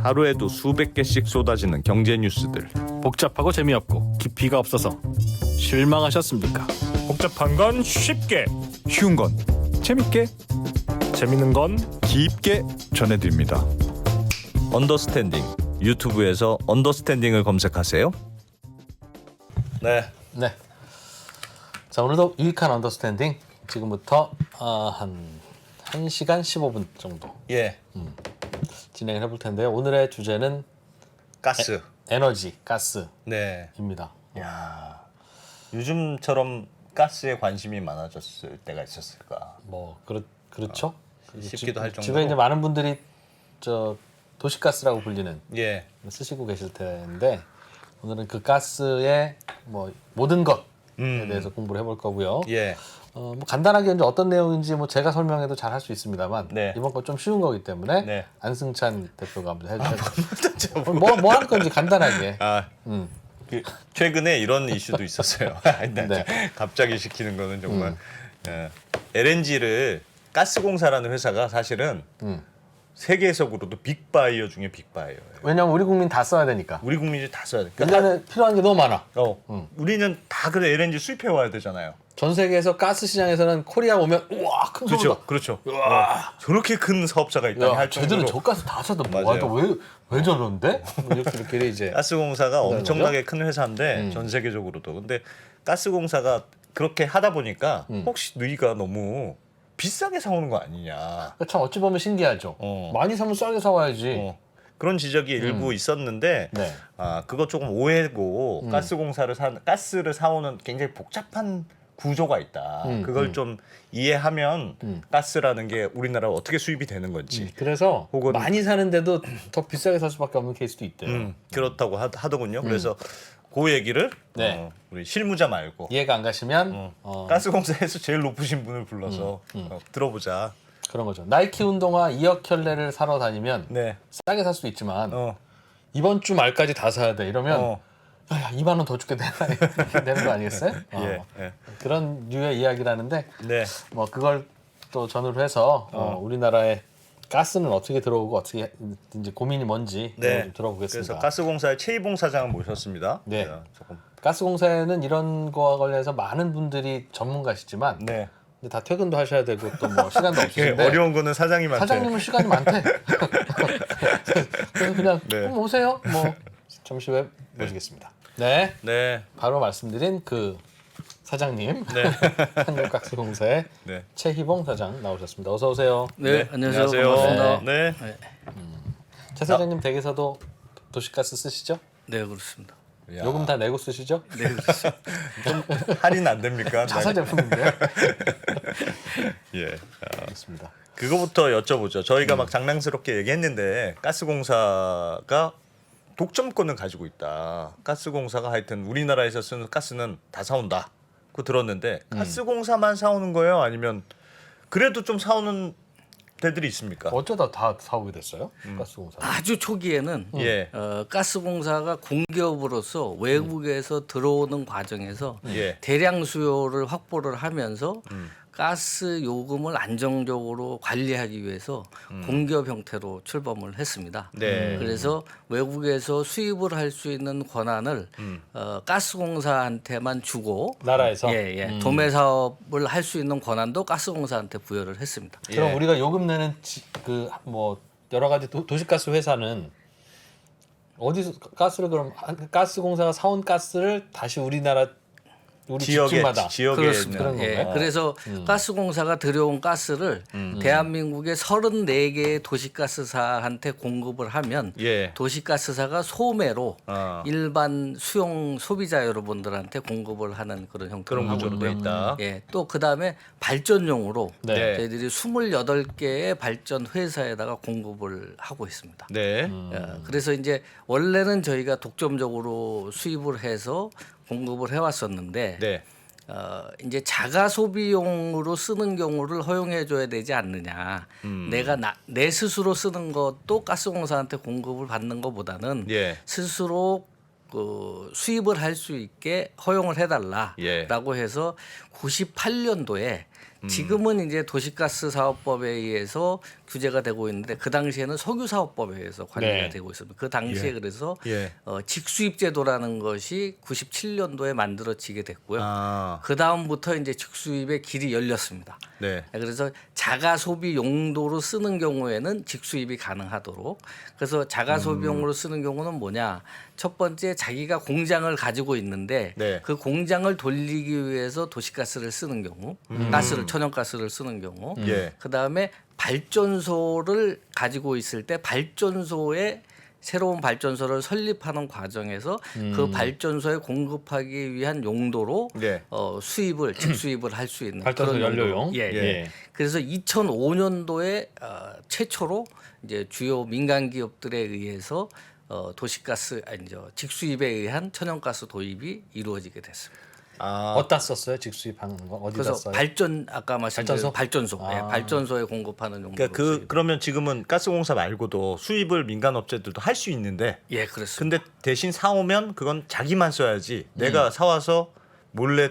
하루에도 수백 개씩 쏟아지는 경제 뉴스들. 복잡하고 재미없고 깊이가 없어서 실망하셨습니까? 복잡한 건 쉽게, 쉬운 건 재밌게, 재밌는 건 깊게 전해드립니다. 언더스탠딩. 유튜브에서 언더스탠딩을 검색하세요. 네. 자, 오늘도 유익한 언더스탠딩 지금부터 한 1시간 15분 정도 예. 진행을 해볼 텐데요. 오늘의 주제는 가스. 에너지, 가스입니다. 네. 요즘처럼 가스에 관심이 많아졌을 때가 있었을까? 뭐 그렇죠. 싶기도 할 정도로. 집에 이제 많은 분들이 저 도시가스라고 불리는 예. 쓰시고 계실 텐데 오늘은 그 가스의 뭐 모든 것에 대해서 공부를 해볼 거고요. 예. 뭐 간단하게 이제 어떤 내용인지 뭐 제가 설명해도 잘 할 수 있습니다만 네. 이번 건 좀 쉬운 거기 때문에 네. 안승찬 대표가 한번 해주세요. 뭐 할 건지 간단하게. 그 최근에 이런 이슈도 있었어요. 네. 갑자기 시키는 거는 정말 LNG를 가스공사라는 회사가 사실은 세계적으로도 빅바이어 중에 빅바이어예요. 왜냐면 우리 국민 다 써야 되니까. 우리 국민이 다 써야 돼. 1년에 필요한 게 너무 많아. 우리는 다 그래 LNG 수입해 와야 되잖아요. 전 세계에서 가스 시장에서는 코리아 오면 우와 큰 소리다. 그렇죠. 저렇게 큰 사업자가 있다니 야, 할 쟤들은 정도로 저 가스 다 사다 맞아요. 뭐야? 왜 저런데? 이렇게 이제 가스공사가 그런 엄청나게 큰 회사인데 전 세계적으로도. 근데 가스공사가 그렇게 하다 보니까 혹시 너희가 너무 비싸게 사오는 거 아니냐. 참 어찌 보면 신기하죠. 많이 사면 싸게 사와야지. 그런 지적이 일부 있었는데 네. 그거 조금 오해고 가스를 사오는 굉장히 복잡한 구조가 있다. 그걸 좀 이해하면 가스라는 게 우리나라가 어떻게 수입이 되는 건지 그래서 혹은- 많이 사는데도 더 비싸게 살 수밖에 없는 케이스도 있대요. 그렇다고 하더군요. 그래서 그 얘기를 네. 우리 실무자 말고 이해가 안 가시면 가스공사에서 제일 높으신 분을 불러서 들어보자. 그런 거죠. 나이키 운동화 2억 켤레를 사러 다니면 네. 싸게 살 수 있지만 어. 이번 주 말까지 다 사야 돼. 이러면 야, 2만 원 더 줄게 되는 거 아니겠어요? 예. 그런 류의 이야기라는데 네. 뭐 그걸 또 전후로 해서 우리나라에 가스는 어떻게 들어오고 어떻게 이제 고민이 뭔지 네. 좀 들어보겠습니다. 그래서 가스공사의 최이봉 사장을 모셨습니다. 네. 제가 조금 가스공사에는 이런 거와 관련해서 많은 분들이 전문가시지만 네. 근데 다 퇴근도 하셔야 되고 또 뭐 시간도 없으신데 어려운 거는 사장님한테. 사장님은 시간이 많대. 그래서 그냥 네. 오세요. 뭐 잠시 후에 모시겠습니다. 네. 네. 바로 말씀드린 그 사장님 네. 한국가스공사의 네. 최희봉 사장 나오셨습니다. 어서 오세요. 네, 안녕하세요. 반갑습니다. 네. 최 사장님 댁에서도 도시가스 쓰시죠? 네, 그렇습니다. 야, 요금 다 내고 쓰시죠? 네, 그렇습니다. 할인 안 됩니까? 자사 제품인데. 예. 그렇습니다. 그거부터 여쭤보죠. 저희가 막 장난스럽게 얘기했는데 가스공사가 독점권을 가지고 있다. 가스공사가 하여튼 우리나라에서 쓰는 가스는 다 사온다. 그거 들었는데 가스공사만 사오는 거예요? 아니면 그래도 좀 사오는 데들이 있습니까? 어쩌다 다 사오게 됐어요? 가스공사. 아주 초기에는 예. 가스공사가 공기업으로서 외국에서 들어오는 과정에서 예. 대량 수요를 확보를 하면서 가스 요금을 안정적으로 관리하기 위해서 공기업 형태로 출범을 했습니다. 네. 그래서 외국에서 수입을 할 수 있는 권한을 가스공사한테만 주고 나라에서? 도매 사업을 할 수 있는 권한도 가스공사한테 부여를 했습니다. 그럼 예. 우리가 요금 내는 그 뭐 여러 가지 도시가스 회사는 어디서 가스를 그럼 가스공사가 사온 가스를 다시 우리 집집마다 지역에 그렇습니다. 그런 예, 건가요? 그래서 가스공사가 들여온 가스를 대한민국의 34개의 도시가스사한테 공급을 하면 예. 도시가스사가 소매로 아. 일반 수용 소비자 여러분들한테 공급을 하는 그런 형태로 그런 하고 구조로 돼 있고요. 있다. 예, 또 그다음에 발전용으로 네. 저희들이 28개의 발전 회사에다가 공급을 하고 있습니다. 네. 그래서 이제 원래는 저희가 독점적으로 수입을 해서 공급을 해왔었는데 네. 이제 자가 소비용으로 쓰는 경우를 허용해 줘야 되지 않느냐. 내가 내 스스로 쓰는 것도 가스공사한테 공급을 받는 것보다는 예. 스스로 그 수입을 할 수 있게 허용을 해달라라고 예. 해서 98년도에 지금은 이제 도시가스 사업법에 의해서 규제가 되고 있는데 그 당시에는 석유사업법에 의해서 관리가 네. 되고 있습니다. 그 당시에 예. 그래서 예. 직수입 제도라는 것이 97년도에 만들어지게 됐고요. 아, 그 다음부터 이제 직수입의 길이 열렸습니다. 네. 그래서 자가 소비 용도로 쓰는 경우에는 직수입이 가능하도록. 그래서 자가 소비용으로 쓰는 경우는 뭐냐? 첫 번째 자기가 공장을 가지고 있는데 네. 그 공장을 돌리기 위해서 도시가스를 쓰는 경우, 가스를 천연가스를 쓰는 경우. 예. 그 다음에 발전소를 가지고 있을 때 발전소에 새로운 발전소를 설립하는 과정에서 그 발전소에 공급하기 위한 용도로 네. 수입을 직수입을 할 수 있는 발전소 그런 용도로. 연료용. 예, 예. 예. 그래서 2005년도에 최초로 이제 주요 민간 기업들에 의해서 도시가스 아니죠 직수입에 의한 천연가스 도입이 이루어지게 됐습니다. 아, 어디다 썼어요? 직수입하는 거 어디다 그래서 써요? 발전 아까 말씀드린 발전소, 아. 예, 발전소에 공급하는 용도로. 그러니까 그러면 지금은 가스공사 말고도 수입을 민간 업체들도 할 수 있는데 예, 그렇습니다. 근데 대신 사오면 그건 자기만 써야지 내가 사와서 몰래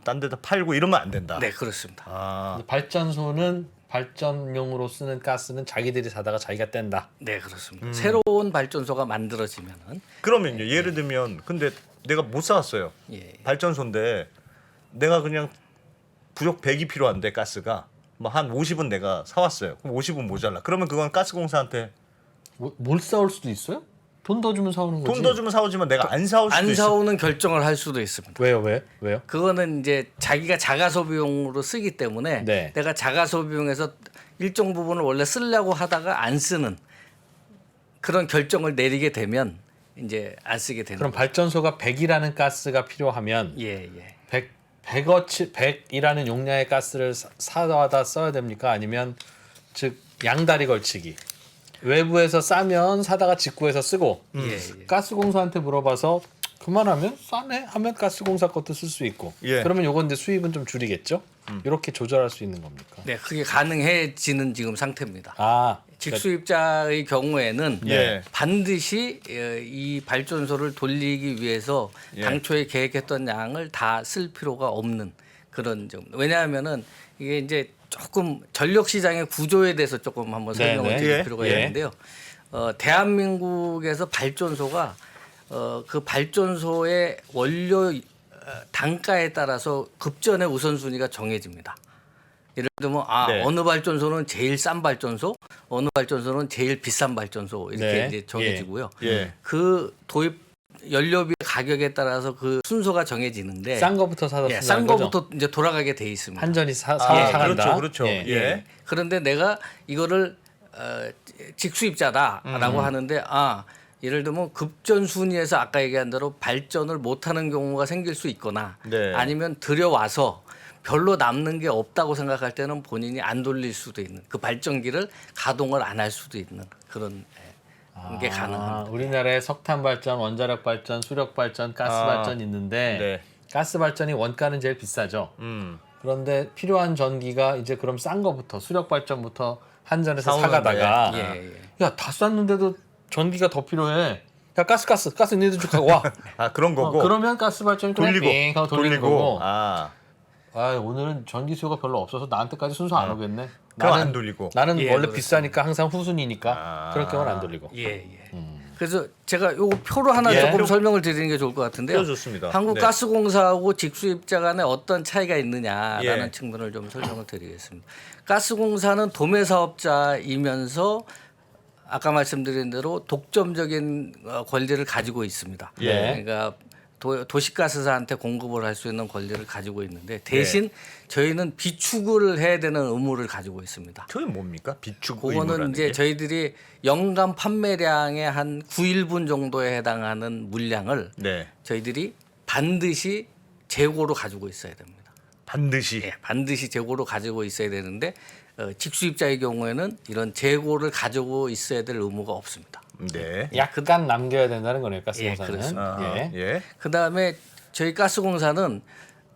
딴 데다 팔고 이러면 안 된다. 네, 그렇습니다. 아, 근데 발전소는 발전용으로 쓰는 가스는 자기들이 사다가 자기가 뗀다. 네, 그렇습니다. 새로운 발전소가 만들어지면은 그러면요. 예를 들면 근데 내가 못 사왔어요. 예. 발전소인데 내가 그냥 부족 100이 필요한데 가스가 뭐 한 50은 내가 사왔어요. 그럼 50은 모자라. 그러면 그건 가스공사한테 뭘 사올 수도 있어요? 돈 더 주면 사오는 거지. 돈 더 주면 사오지만 내가 안 사올 수도 안 있어. 사오는 결정을 할 수도 있습니다. 왜요? 왜요? 그거는 이제 자기가 자가 소비용으로 쓰기 때문에 네. 내가 자가 소비용에서 일정 부분을 원래 쓰려고 하다가 안 쓰는 그런 결정을 내리게 되면 이제 안 쓰게 되는 그럼 거죠. 발전소가 100이라는 가스가 필요하면 예, 예. 100이라는 용량의 가스를 사다 써야 됩니까? 아니면 즉 양다리 걸치기. 외부에서 싸면 사다가 직구해서 쓰고 예, 예. 가스공사한테 물어봐서 그만하면 싸네 하면 가스공사 것도 쓸 수 있고 예. 그러면 요건 이제 수입은 좀 줄이겠죠? 이렇게 조절할 수 있는 겁니까? 네, 그게 가능해지는 지금 상태입니다. 아 직수입자의 경우에는 예. 반드시 이 발전소를 돌리기 위해서 예. 당초에 계획했던 양을 다 쓸 필요가 없는 그런 점. 왜냐하면은 이게 이제 조금 전력 시장의 구조에 대해서 조금 한번 네, 설명을 네. 드릴 예. 필요가 예. 있는데요. 대한민국에서 발전소가 그 발전소의 원료 단가에 따라서 급전의 우선순위가 정해집니다. 예를 들면 네. 어느 발전소는 제일 싼 발전소, 어느 발전소는 제일 비싼 발전소 이렇게 네. 이제 정해지고요. 예. 그 도입 연료비 가격에 따라서 그 순서가 정해지는데 싼 거부터 사다 예, 쓴다는 싼 거죠? 거부터 이제 돌아가게 돼 있습니다. 한전이 아, 사간다. 그렇죠. 예. 예. 그런데 내가 이거를 직수입자다라고 하는데 예를 들면 급전 순위에서 아까 얘기한 대로 발전을 못하는 경우가 생길 수 있거나 네. 아니면 들여와서 별로 남는 게 없다고 생각할 때는 본인이 안 돌릴 수도 있는 그 발전기를 가동을 안 할 수도 있는 그런 게 가능합니다. 우리나라에 석탄 발전, 원자력 발전, 수력 발전, 가스 아. 발전 있는데 네. 가스 발전이 원가는 제일 비싸죠. 음. 그런데 필요한 전기가 이제 그럼 싼 거부터 수력 발전부터 한전에서 사오는데. 사가다가 예, 예. 야 다 쌌는데도 전기가 더 필요해. 야 가스 니들 쭉 하고 와. 아, 그런 거고. 그러면 가스 발전이 돌리고 뺑 하고 돌리는 거고. 아, 오늘은 전기 수요가 별로 없어서 나한테까지 순서 안 오겠네. 그럼 안 돌리고. 나는 예, 원래 그렇습니다. 비싸니까 항상 후순위니까 아. 그럴 경우는 안 돌리고. 예, 예. 그래서 제가 요거 표로 하나 예. 조금 설명을 드리는 게 좋을 것 같은데요. 표 좋습니다. 네. 한국가스공사하고 직수입자 간에 어떤 차이가 있느냐라는 예. 측면을 좀 설명을 드리겠습니다. 가스공사는 도매사업자이면서 아까 말씀드린 대로 독점적인 권리를 가지고 있습니다. 예. 그러니까 도시가스사한테 공급을 할 수 있는 권리를 가지고 있는데 대신 저희는 비축을 해야 되는 의무를 가지고 있습니다. 그게 뭡니까? 비축 그거는 의무라는 이제 게? 저희들이 연간 판매량의 한 9일분 정도에 해당하는 물량을 네. 저희들이 반드시 재고로 가지고 있어야 됩니다. 반드시. 예, 반드시 재고로 가지고 있어야 되는데 직수입자의 경우에는 이런 재고를 가지고 있어야 될 의무가 없습니다. 네. 약간 남겨야 된다는 거네요. 가스공사는. 그렇습니다. 아, 예. 예. 그다음에 저희 가스공사는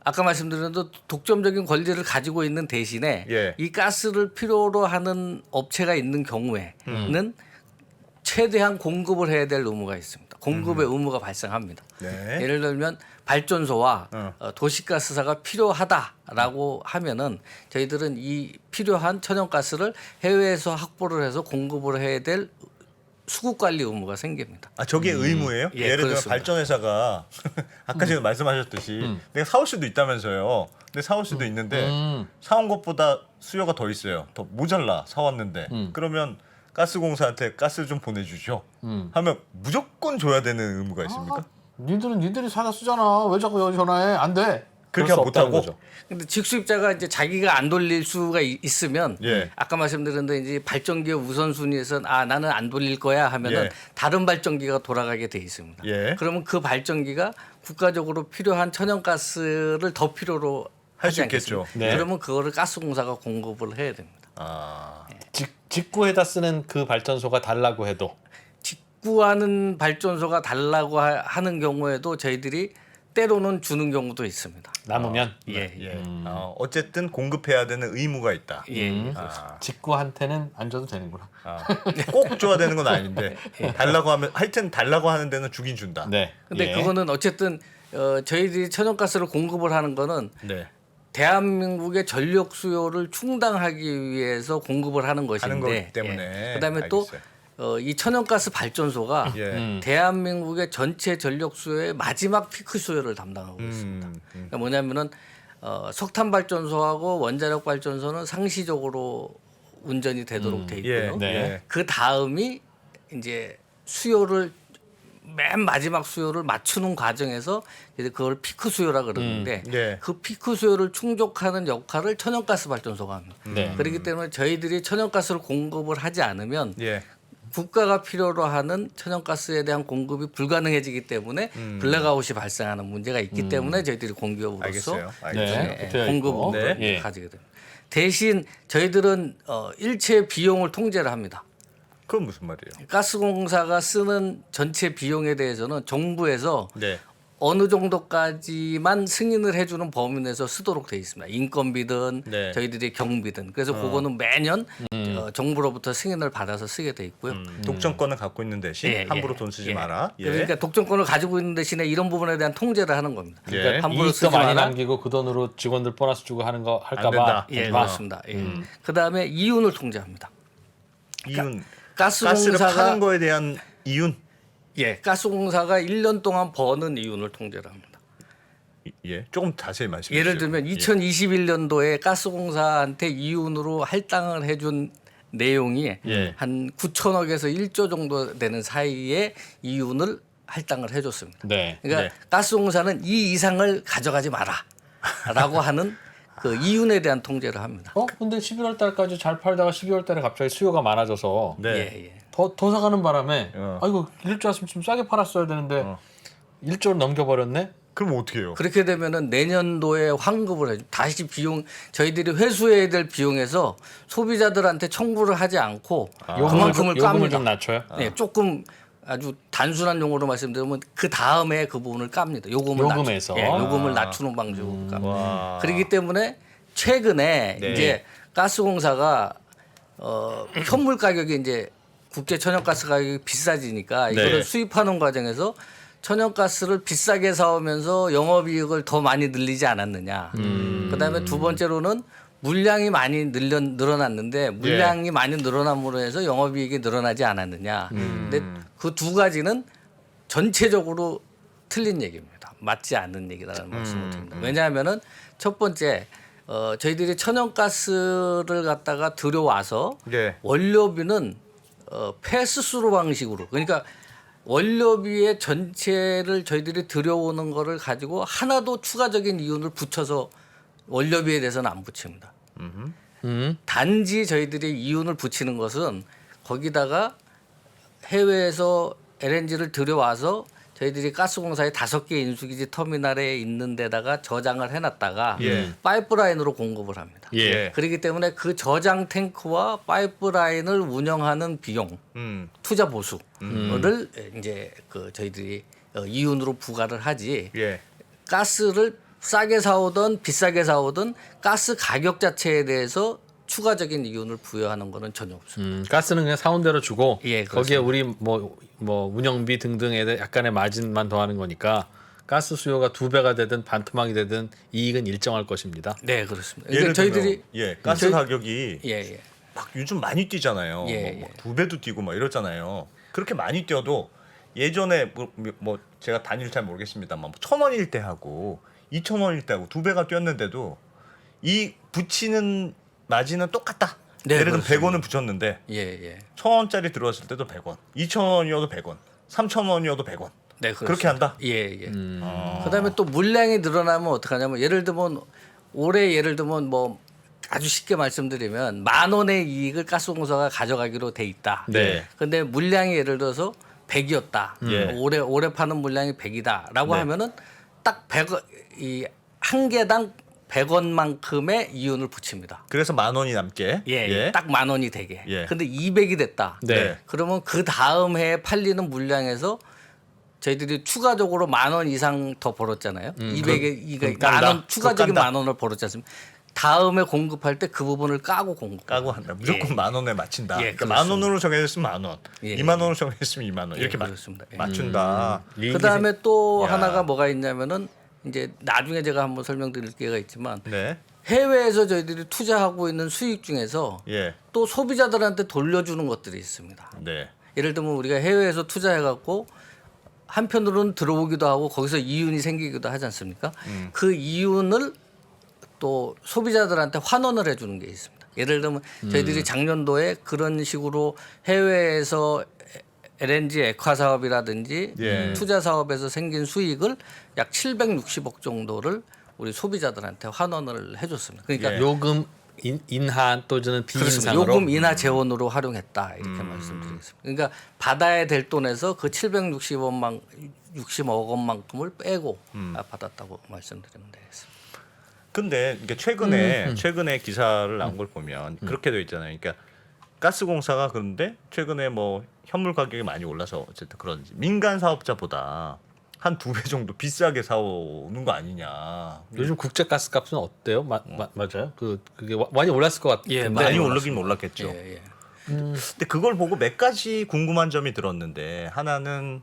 아까 말씀드린 대로 독점적인 권리를 가지고 있는 대신에 예. 이 가스를 필요로 하는 업체가 있는 경우에는 최대한 공급을 해야 될 의무가 있습니다. 공급의 의무가 발생합니다. 네. 예를 들면 발전소와 어. 도시가스사가 필요하다라고 하면은 저희들은 이 필요한 천연가스를 해외에서 확보를 해서 공급을 해야 될 수급 관리 의무가 생깁니다. 아 저게 의무예요? 예, 예를 들면 그렇습니다. 발전회사가 아까 제가 말씀하셨듯이 내가 사올 수도 있다면서요. 근데 사올 수도 있는데 사온 것보다 수요가 더 있어요. 더 모자라 사왔는데 그러면 가스공사한테 가스 좀 보내주죠. 하면 무조건 줘야 되는 의무가 있습니까? 니들은 니들이 사다 쓰잖아. 왜 자꾸 여기 전화해? 안 돼. 그렇게 그럴 수 못하고? 없다는 거죠. 근데 직수입자가 이제 자기가 안 돌릴 수가 있으면 예. 아까 말씀드린 데 이제 발전기의 우선순위에서 아 나는 안 돌릴 거야 하면은 예. 다른 발전기가 돌아가게 돼 있습니다. 예. 그러면 그 발전기가 국가적으로 필요한 천연가스를 더 필요로 할수 하지 않겠습니까? 있겠죠. 네. 그러면 그거를 가스공사가 공급을 해야 됩니다. 아 직구에다 쓰는 그 발전소가 달라고 해도 직구하는 발전소가 달라고 하는 경우에도 저희들이 때로는 주는 경우도 있습니다. 남으면 예. 예. 어쨌든 공급해야 되는 의무가 있다. 예. 직구한테는 안 줘도 되는구나. 꼭 줘야 되는 건 아닌데 달라고 하면 하여튼 달라고 하는 데는 주긴 준다. 네. 근데 예. 그거는 어쨌든 저희들이 천연가스를 공급을 하는 거는 네. 대한민국의 전력 수요를 충당하기 위해서 공급을 하는 것인데 하는 거기 때문에. 그다음에 또 알겠어요. 이 천연가스 발전소가 예. 대한민국의 전체 전력 수요의 마지막 피크 수요를 담당하고 있습니다. 그러니까 뭐냐면은 석탄 발전소하고 원자력 발전소는 상시적으로 운전이 되도록 돼 있고요. 예. 네. 그 다음이 이제 수요를 맨 마지막 수요를 맞추는 과정에서 이제 그걸 피크 수요라 그러는데 예. 그 피크 수요를 충족하는 역할을 천연가스 발전소가 합니다. 네. 그렇기 때문에 저희들이 천연가스를 공급을 하지 않으면 예. 국가가 필요로 하는 천연가스에 대한 공급이 불가능해지기 때문에 블랙아웃이 발생하는 문제가 있기 때문에 저희들이 공기업으로서 알겠어요. 알겠어요. 네. 붙어 공급 있고. 의무를 네. 가지게 됩니다. 대신 저희들은 일체 비용을 통제를 합니다. 그건 무슨 말이에요? 가스공사가 쓰는 전체 비용에 대해서는 정부에서 네. 어느 정도까지만 승인을 해주는 범위 내에서 쓰도록 돼 있습니다. 인건비든 네. 저희들이 경비든. 그래서 그거는 매년 정부로부터 승인을 받아서 쓰게 돼 있고요. 독점권을 갖고 있는 대신 예, 함부로 예, 돈 쓰지 예. 마라. 예. 그러니까 독점권을 가지고 있는 대신에 이런 부분에 대한 통제를 하는 겁니다. 예. 그러니까 함부로 이익도 쓰지 많이 마라. 남기고 그 돈으로 직원들 보너스 주고 하는 거 안 할까봐. 된다. 예, 하지 마. 그렇습니다. 예. 그다음에 이윤을 통제합니다. 이윤 가스공사가 가스를 파는 거에 대한 이윤. 예, 가스공사가 1년 동안 버는 이윤을 통제를 합니다. 예. 조금 자세히 말씀해 예를 주세요. 들면 예. 2021년도에 가스공사한테 이윤으로 할당을 해준 내용이 예. 한 9천억에서 1조 정도 되는 사이에 이윤을 할당을 해줬습니다. 네. 그러니까 네. 가스공사는 이 이상을 가져가지 마라라고 하는 그 이윤에 대한 통제를 합니다. 근데 11월 달까지 잘 팔다가 12월 달에 갑자기 수요가 많아져서 네. 예, 예. 더 사가는 바람에 어. 아이고 1조 왔으면 좀 싸게 팔았어야 되는데 1조를 넘겨버렸네. 그럼 어떻게 해요? 그렇게 되면은 내년도에 환급을 해줘. 다시 비용 저희들이 회수해야 될 비용에서 소비자들한테 청구를 하지 않고 그만큼을 요금을 깝니다. 좀 낮춰요. 네, 조금 아주 단순한 용어로 말씀드리면 그 다음에 그 부분을 깝니다. 요금에서. 요금을 낮추는 방식으로 깝니다. 와. 그렇기 때문에 최근에 네. 이제 가스공사가 현물 가격이 이제 국제 천연가스 가격이 비싸지니까 이거를 네. 수입하는 과정에서 천연가스를 비싸게 사오면서 영업이익을 더 많이 늘리지 않았느냐. 그다음에 두 번째로는 물량이 많이 늘어났는데 물량이 많이 늘어남으로 해서 영업이익이 늘어나지 않았느냐. 근데 그 두 가지는 전체적으로 틀린 얘기입니다. 맞지 않는 얘기라는 말씀을 드립니다. 왜냐하면은 첫 번째 저희들이 천연가스를 갖다가 들여와서 예. 원료비는 패스스루 방식으로 그러니까 원료비의 전체를 저희들이 들여오는 거를 가지고 하나도 추가적인 이윤을 붙여서 원료비에 대해서는 안 붙입니다. 단지 저희들이 이윤을 붙이는 것은 거기다가 해외에서 LNG를 들여와서 저희들이 가스공사의 5개 인수기지 터미널에 있는 데다가 저장을 해놨다가 예. 파이프라인으로 공급을 합니다. 예. 그렇기 때문에 그 저장 탱크와 파이프라인을 운영하는 비용, 투자 보수를 이제 그 저희들이 이윤으로 부과를 하지 예. 가스를 싸게 사오든 비싸게 사오든 가스 가격 자체에 대해서 추가적인 이윤을 부여하는 거는 전혀 없습니다. 가스는 그냥 사온 대로 주고 예, 거기에 그렇습니다. 우리 뭐 운영비 등등에 대해 약간의 마진만 더하는 거니까 가스 수요가 2배가 되든 반토막이 되든 이익은 일정할 것입니다. 네, 그렇습니다. 예를 그러니까 저희들이 들면 가스 저희- 가격이 예. 막 요즘 많이 뛰잖아요. 예, 뭐 예. 2배도 뛰고 막 이러잖아요. 그렇게 많이 뛰어도 예전에 뭐 제가 단위를 잘 모르겠습니다만 1,000원일 때 하고 2,000원일 때 하고 2배가 뛰었는데도 이 붙이는 마진은 똑같다. 네, 예를 들면 그렇습니다. 100원을 붙였는데 예. 1,000원짜리 들어왔을 때도 100원, 2,000원이어도 100원, 3,000원이어도 100원. 네, 그렇게 한다. 예. 아. 그다음에 또 물량이 늘어나면 어떡하냐면 예를 들면 올해 예를 들면 뭐 아주 쉽게 말씀드리면 10,000원의 이익을 가스공사가 가져가기로 돼 있다. 네. 근데 물량이 예를 들어서 100이었다. 예. 올해 파는 물량이 100이다라고 네. 하면은 딱 100원 이한 개당 100원만큼의 이윤을 붙입니다. 그래서 10,000원이 남게. 예. 딱 10,000원이 되게. 예. 근데 200이 됐다. 네. 그러면 그 다음 해에 팔리는 물량에서 저희들이 추가적으로 10,000원 이상 더 벌었잖아요. 200에 이거 깐다. 10,000원 추가적인 깐다. 10,000원을 벌었지 않습니까? 다음에 공급할 때 그 부분을 까고 공급. 까고 한다. 무조건 10,000원에 맞춘다. 예, 그러니까 그렇습니다. 10,000원으로 정해졌으면 10,000원, 예, 20,000원으로 정해졌으면 20,000원 이렇게 예, 그렇습니다. 예. 맞춘다. 그 다음에 또 야. 하나가 뭐가 있냐면은 이제 나중에 제가 한번 설명드릴 기회가 있지만 네, 해외에서 저희들이 투자하고 있는 수익 중에서 예, 또 소비자들한테 돌려주는 것들이 있습니다. 네, 예를 들면 우리가 해외에서 투자해갖고 한편으로는 들어오기도 하고 거기서 이윤이 생기기도 하지 않습니까? 그 이윤을 또 소비자들한테 환원을 해주는 게 있습니다. 예를 들면 저희들이 작년도에 그런 식으로 해외에서 LNG 액화 사업이라든지 예. 투자 사업에서 생긴 수익을 약 760억 정도를 우리 소비자들한테 환원을 해줬습니다. 그러니까 예. 요금 인하 또는 그렇습니다. 비인상으로 요금 인하 재원으로 활용했다 이렇게 말씀드리겠습니다. 그러니까 받아야 될 돈에서 그 760억 원만큼을 빼고 받았다고 말씀드리면 되겠습니다. 근데 이게 최근에 기사를 나온 걸 보면 그렇게 돼 있잖아요. 그러니까 가스공사가 그런데 최근에 뭐 현물 가격이 많이 올라서 어쨌든 그런지 민간 사업자보다 한 2배 정도 비싸게 사오는 거 아니냐. 요즘 국제 가스 값은 어때요? 맞아요? 그게 많이 올랐을 것 같은데. 예, 많이 올랐습니다. 오르긴 올랐겠죠. 예. 근데 그걸 보고 몇 가지 궁금한 점이 들었는데 하나는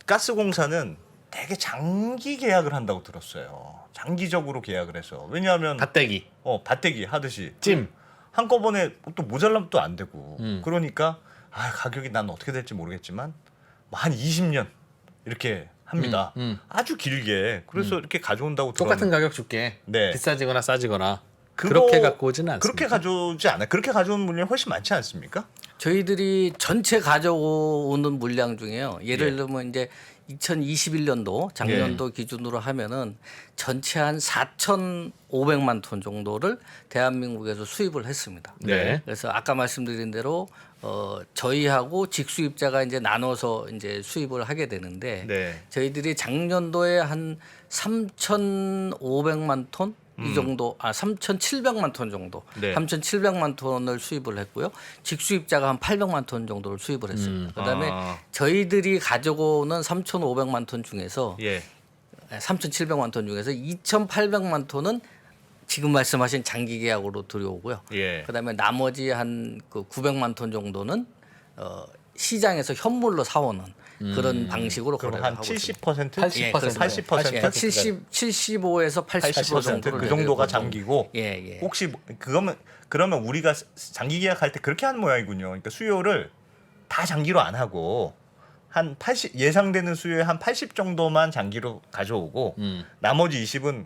가스공사는 되게 장기 계약을 한다고 들었어요. 장기적으로 계약을 해서. 왜냐하면 밭대기, 밭대기 하듯이 찜. 한꺼번에 또 모자라면 또 안 되고 그러니까 가격이 난 어떻게 될지 모르겠지만 뭐한 20년 이렇게 합니다. 아주 길게. 그래서 이렇게 가져온다고 똑같은 가격 줄게. 네. 비싸지거나 싸지거나 그거- 그렇게 갖고 오지는 않습니다. 그렇게 가져오지 않아요. 그렇게 가져오는 물량이 훨씬 많지 않습니까? 저희들이 전체 가져오는 물량 중에요. 예를 예. 들면 이제 2021년도 작년도 기준으로 하면은 전체 한 4,500만 톤 정도를 대한민국에서 수입을 했습니다. 네. 그래서 아까 말씀드린 대로 저희하고 직수입자가 이제 나눠서 이제 수입을 하게 되는데 네. 저희들이 작년도에 한 3,500만 톤 이 정도, 3,700만 톤 정도, 네. 3,700만 톤을 수입을 했고요. 직수입자가 한 800만 톤 정도를 수입을 했습니다. 그다음에 저희들이 가져오는 3,500만 톤 중에서 예. 3,700만 톤 중에서 2,800만 톤은 지금 말씀하신 장기 계약으로 들여오고요. 예. 그다음에 나머지 한 그 900만 톤 정도는 시장에서 현물로 사오는 그런 방식으로 그럼 거래를 한 하고 있습니다. 70%? 80%. 80%? 75에서 80% 80%그 정도가 장기고 예. 혹시 그러면 우리가 장기 계약할 때 그렇게 하는 모양이군요. 그러니까 수요를 다 장기로 안 하고 한 80 예상되는 수요의 한 80 정도만 장기로 가져오고 나머지 20은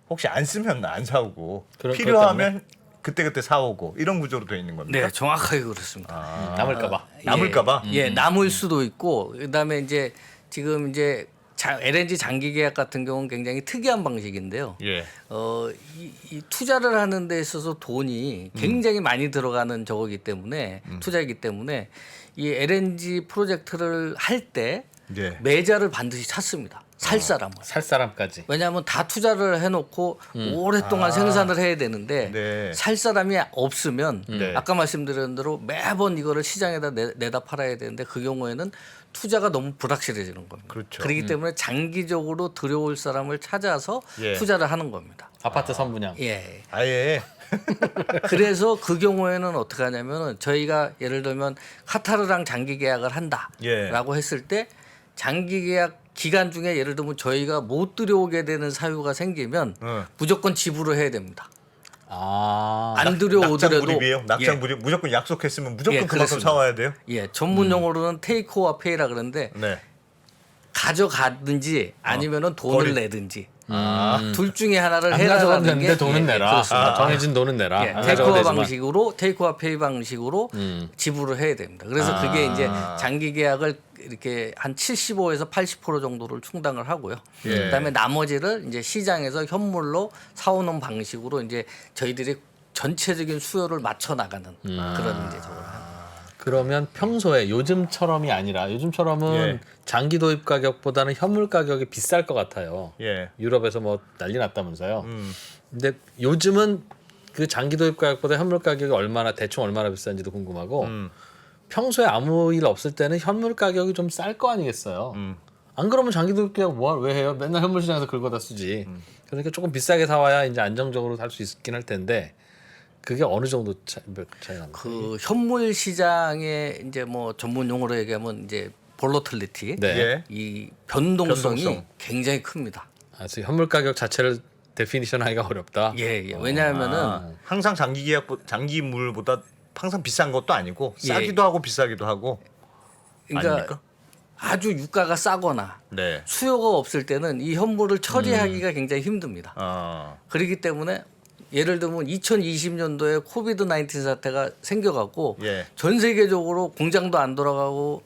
혹시 안 쓰면 안 사오고 그럴 필요하면 그때 사오고 이런 구조로 되어 있는 겁니까? 네, 정확하게 그렇습니다. 남을까봐. 남을까봐? 예, 남을 수도 있고 그다음에 이제 지금 이제 LNG 장기 계약 같은 경우는 굉장히 특이한 방식인데요. 예. 이 투자를 하는 데 있어서 돈이 굉장히 많이 들어가는 저거기 때문에 투자이기 때문에 이 LNG 프로젝트를 할 때 예. 매자를 반드시 찾습니다. 살 사람을. 살 사람까지. 왜냐하면 다 투자를 해놓고 오랫동안 생산을 해야 되는데 네. 살 사람이 없으면 네. 아까 말씀드린 대로 매번 이거를 시장에다 내다 팔아야 되는데 그 경우에는 투자가 너무 불확실해지는 겁니다. 그렇죠. 그렇기 때문에 장기적으로 들여올 사람을 찾아서 예. 투자를 하는 겁니다. 아파트 선분양. 예. 아예 그래서 그 경우에는 어떻게 하냐면은 저희가 예를 들면 카타르랑 장기 계약을 한다라고 예. 했을 때 장기 계약 기간 중에 예를 들면 저희가 못 들여오게 되는 사유가 생기면 무조건 지불을 해야 됩니다. 아. 안 들여오더라도 낙장불입이에요. 낙장불입 무조건 약속했으면 무조건 예, 그만큼 그렇습니다. 사와야 돼요. 예, 전문 용어로는 테이크오어 페이라 그러는데 네. 가져가든지 아니면은 돈을 거리. 내든지 둘 중에 하나를 안 해나가는 가져갔는데 게 돈은 예, 내라. 그렇습니다. 정해진 돈은 내라. 예, 안 테이크오어 가져가도 되지만. 방식으로 테이크오어 페이 방식으로 지불을 해야 됩니다. 그래서 그게 이제 장기 계약을 이렇게 한 75에서 80% 정도를 충당을 하고요. 예. 그다음에 나머지를 이제 시장에서 현물로 사오는 방식으로 이제 저희들이 전체적인 수요를 맞춰 나가는 그런 이제 저걸 하는. 그러면 평소에 요즘처럼이 아니라 요즘처럼은 예. 장기 도입 가격보다는 현물 가격이 비쌀 것 같아요. 예. 유럽에서 뭐 난리 났다면서요. 근데 요즘은 그 장기 도입 가격보다 현물 가격이 대충 얼마나 비싼지도 궁금하고 평소에 아무 일 없을 때는 현물 가격이 좀 쌀 거 아니겠어요. 안 그러면 장기 도입 가격 왜 해요? 맨날 현물 시장에서 긁어다 쓰지. 그러니까 조금 비싸게 사와야 이제 안정적으로 살 수 있긴 할 텐데 그게 어느 정도 차이 납니까? 그 현물 시장의 이제 뭐 전문 용어로 얘기하면 이제 볼로틀리티, 네. 예. 이 변동성이 변동성. 굉장히 큽니다. 그래서 현물 가격 자체를 데피니션하기가 어렵다. 예, 예. 왜냐하면은 항상 장기물보다 항상 비싼 것도 아니고 예. 싸기도 하고 비싸기도 하고 그러니까 아닙니까? 아주 유가가 싸거나 네. 수요가 없을 때는 이 현물을 처리하기가 굉장히 힘듭니다. 그렇기 때문에 예를 들면 2020년도에 코비드 19 사태가 생겨갖고 예. 전 세계적으로 공장도 안 돌아가고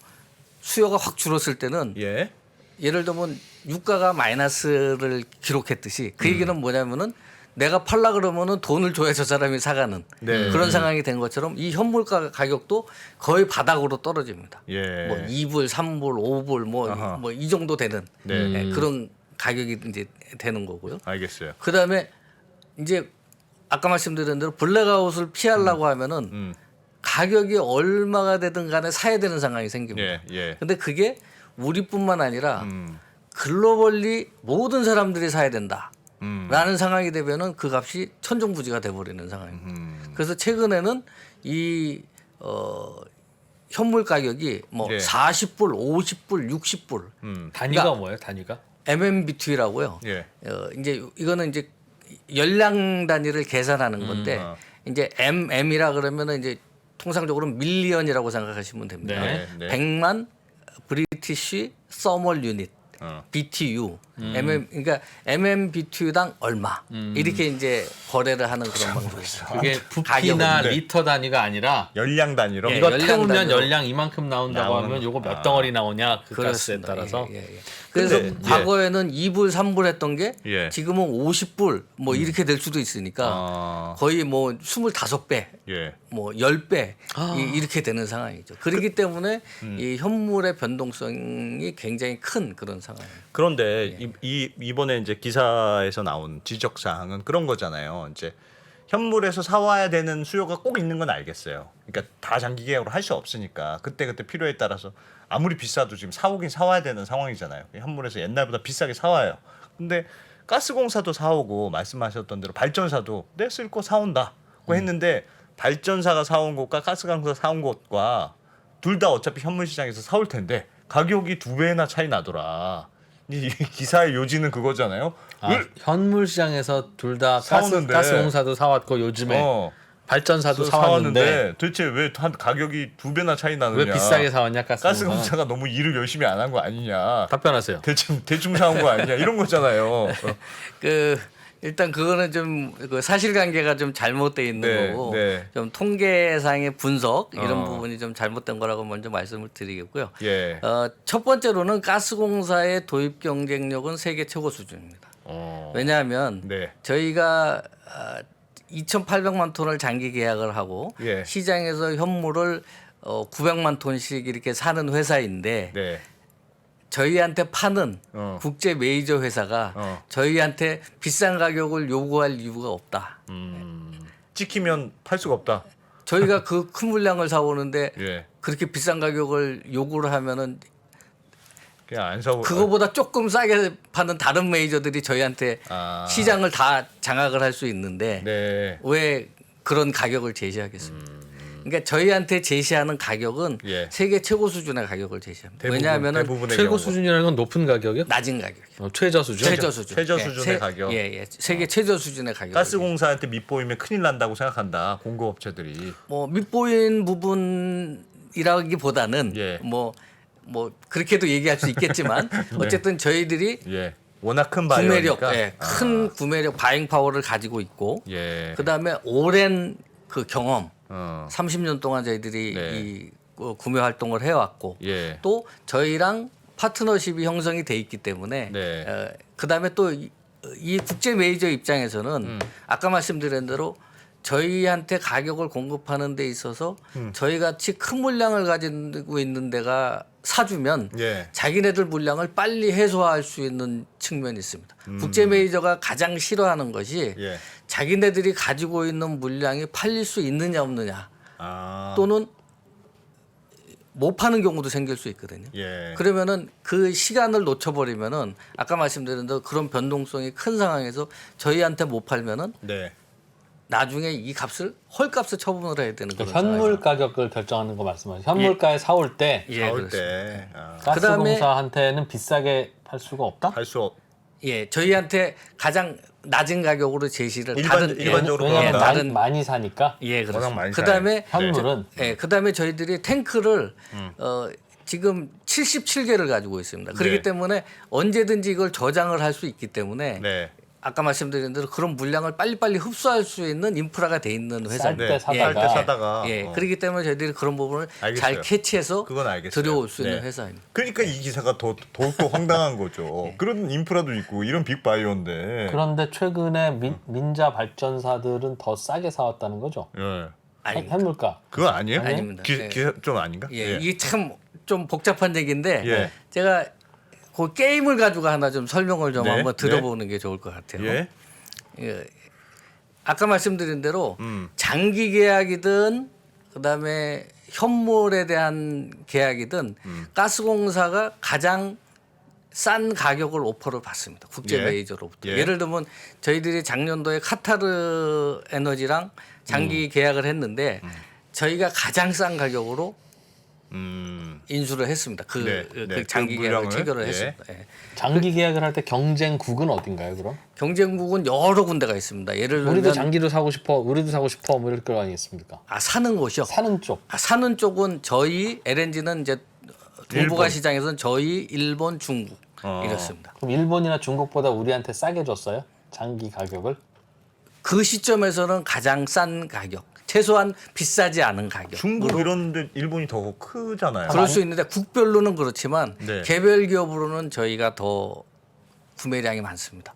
수요가 확 줄었을 때는 예. 예를 들면 유가가 마이너스를 기록했듯이 그 얘기는 뭐냐면은 내가 팔라 그러면은 돈을 줘야 저 사람이 사가는 네. 그런 상황이 된 것처럼 이 현물가 가격도 거의 바닥으로 떨어집니다. 예. 뭐 2불, 3불, 5불 아하. 뭐 이 정도 되는 네. 예, 그런 가격이 이제 되는 거고요. 알겠어요. 그다음에 이제 아까 말씀드린 대로 블랙아웃을 피하려고 하면은 가격이 얼마가 되든 간에 사야 되는 상황이 생깁니다. 예. 예. 근데 그게 우리뿐만 아니라 글로벌리 모든 사람들이 사야 된다. 라는 상황이 되면은 그 값이 천정부지가 돼버리는 상황입니다. 그래서 최근에는 이 현물 가격이 뭐 예. 40불, 50불, 60불 단위가 그러니까 뭐예요? 단위가? MMBTU라고요. 예. 이제 이거는 이제 열량 단위를 계산하는 건데 이제 MM이라 그러면은 이제 통상적으로 밀리언이라고 생각하시면 됩니다. 네, 네. 100만 브리티시 서멀 유닛. BTU, 그러니까 MMBTU당 얼마 이렇게 이제 거래를 하는 그런 방식이죠. 그게 부피나 가격은, 네. 리터 단위가 아니라 열량 단위로. 예. 이거 열량 태우면 단위로. 열량 이만큼 나온다고 나오는 하면 요거 거. 몇 덩어리 나오냐 그 가스에 그렇습니다. 따라서 예, 예, 예. 그래서 근데, 과거에는 2불, 3불 했던 게 예. 지금은 50불 뭐 이렇게 될 수도 있으니까 거의 뭐 25배, 예. 뭐 10배 이렇게 되는 상황이죠. 그렇기 때문에 이 현물의 변동성이 굉장히 큰 그런 상황이에요. 그런데 이번에 이제 기사에서 나온 지적 사항은 그런 거잖아요. 이제 현물에서 사와야 되는 수요가 꼭 있는 건 알겠어요. 그러니까 다 장기 계약으로 할 수 없으니까 그때 필요에 따라서 아무리 비싸도 지금 사오긴 사와야 되는 상황이잖아요. 현물에서 옛날보다 비싸게 사와요. 근데 가스공사도 사오고 말씀하셨던 대로 발전사도 내 쓸 거 사온다고 했는데 발전사가 사온 것과 가스공사 사온 것과 둘 다 어차피 현물 시장에서 사올 텐데 가격이 2배나 차이 나더라. 이 기사의 요지는 그거잖아요. 현물 시장에서 둘 다 사오는데. 가스공사도 사왔고 요즘에 발전사도 사왔는데 도대체 왜 가격이 2배나 차이 나느냐? 왜 비싸게 사왔냐 가스공사? 가스공사가 너무 일을 열심히 안 한 거 아니냐? 답변하세요. 대충 사온 거 아니냐? 이런 거잖아요. 그 일단 그거는 좀 그 사실관계가 좀 잘못돼 있는 네, 거고 네. 좀 통계상의 분석 이런 부분이 좀 잘못된 거라고 먼저 말씀을 드리겠고요. 예. 첫 번째로는 가스공사의 도입 경쟁력은 세계 최고 수준입니다. 왜냐하면 네. 저희가 2,800만 톤을 장기 계약을 하고 예. 시장에서 현물을 900만 톤씩 이렇게 사는 회사인데 네. 저희한테 파는 어. 국제 메이저 회사가 저희한테 비싼 가격을 요구할 이유가 없다. 찍히면 팔 수가 없다. 저희가 그 큰 물량을 사오는데 예. 그렇게 비싼 가격을 요구를 하면은 그냥 안 사고. 그거보다 조금 싸게 파는 다른 메이저들이 저희한테 아. 시장을 다 장악을 할 수 있는데 네. 왜 그런 가격을 제시하겠습니까? 그러니까 저희한테 제시하는 가격은 예. 세계 최고 수준의 가격을 제시합니다. 왜냐하면 대부분의 최고 경우가. 수준이라는 건 높은 가격이요? 낮은 가격이요. 최저 수준. 최저 수준. 최저 수준의 가격. 예. 세계 최저 수준의 가격. 가스공사한테 밑보이면 큰일 난다고 생각한다. 공급업체들이. 뭐 밑보인 부분이라기보다는 예. 뭐 그렇게도 얘기할 수 있겠지만 어쨌든 저희들이 예. 워낙 큰 구매력, 바이오니까. 예, 큰 구매력, 바잉 파워를 가지고 있고, 예. 그다음에 오랜 그 경험, 30년 동안 저희들이 네. 이 구매 활동을 해왔고, 예. 또 저희랑 파트너십이 형성이 돼 있기 때문에, 네. 그다음에 또 이 국제 메이저 입장에서는 아까 말씀드린 대로 저희한테 가격을 공급하는 데 있어서 저희 같이 큰 물량을 가지고 있는 데가 사주면 예. 자기네들 물량을 빨리 해소할 수 있는 측면이 있습니다. 국제 메이저가 가장 싫어하는 것이 예. 자기네들이 가지고 있는 물량이 팔릴 수 있느냐 없느냐 아. 또는 못 파는 경우도 생길 수 있거든요. 예. 그러면은 그 시간을 놓쳐버리면은 아까 말씀드린 대로 그런 변동성이 큰 상황에서 저희한테 못 팔면은 네. 나중에 이 값을 헐값을 처분을 해야 되는 그런 현물 가격을 결정하는 거 말씀하시죠. 현물가에 사올 때 예, 나올 그렇습니다. 때 가스공사한테는 비싸게 팔 수가 없다? 할 수 없. 예, 저희한테 가장 낮은 가격으로 제시를 일반적으로 왜냐하면 그런다. 많이 사니까. 예, 워낙 그렇습니다. 많이 그다음에 현물은 예, 그다음에 저희들이 탱크를 지금 77개를 가지고 있습니다. 그렇기 네. 때문에 언제든지 이걸 저장을 할 수 있기 때문에 네. 아까 말씀드린 대로 그런 물량을 빨리빨리 흡수할 수 있는 인프라가 돼 있는 쌀 회사입니다. 때 사다가. 쌀 때 사다가. 예, 그렇기 때문에 저희들이 그런 부분을 알겠어요. 잘 캐치해서 그건 알겠어요. 들여올 수 있는 네. 회사입니다. 그러니까 이 기사가 더욱더 황당한 거죠. 그런 인프라도 있고 이런 빅바이오인데. 그런데 최근에 민자 발전사들은 더 싸게 사왔다는 거죠. 예. 아닙니다. 현물가. 그거 아니에요? 아닙니다. 예. 기사 좀 아닌가? 예, 이게 참 좀 복잡한 얘기인데 예. 제가 그 게임을 가지고 하나 좀 설명을 좀 네, 한번 들어보는 게 좋을 것 같아요. 예. 예. 아까 말씀드린 대로 음. 장기 계약이든 그다음에 현물에 대한 계약이든 가스공사가 가장 싼 가격을 오퍼를 받습니다. 국제 예. 메이저로부터. 예. 예를 들면 저희들이 작년도에 카타르 에너지랑 장기 계약을 했는데 저희가 가장 싼 가격으로 인수를 했습니다. 그, 네, 그 네, 장기 그 계약을 물량을, 체결을 예. 했습니다. 예. 장기 계약을 할 때 경쟁국은 어딘가요, 그럼? 경쟁국은 여러 군데가 있습니다. 예를 들면 우리도 장기도 사고 싶어, 우리도 사고 싶어, 뭐 이럴 거 아니겠습니까? 사는 곳이요. 사는 쪽. 사는 쪽은 저희 LNG는 이제 동북아 일본. 시장에서는 저희, 일본, 중국 이렇습니다. 그럼 일본이나 중국보다 우리한테 싸게 줬어요? 장기 가격을? 그 시점에서는 가장 싼 가격, 최소한 비싸지 않은 가격. 중국 이런데 일본이 더 크잖아요. 그럴 수 있는데 국별로는 그렇지만 네. 개별 기업으로는 저희가 더 구매량이 많습니다.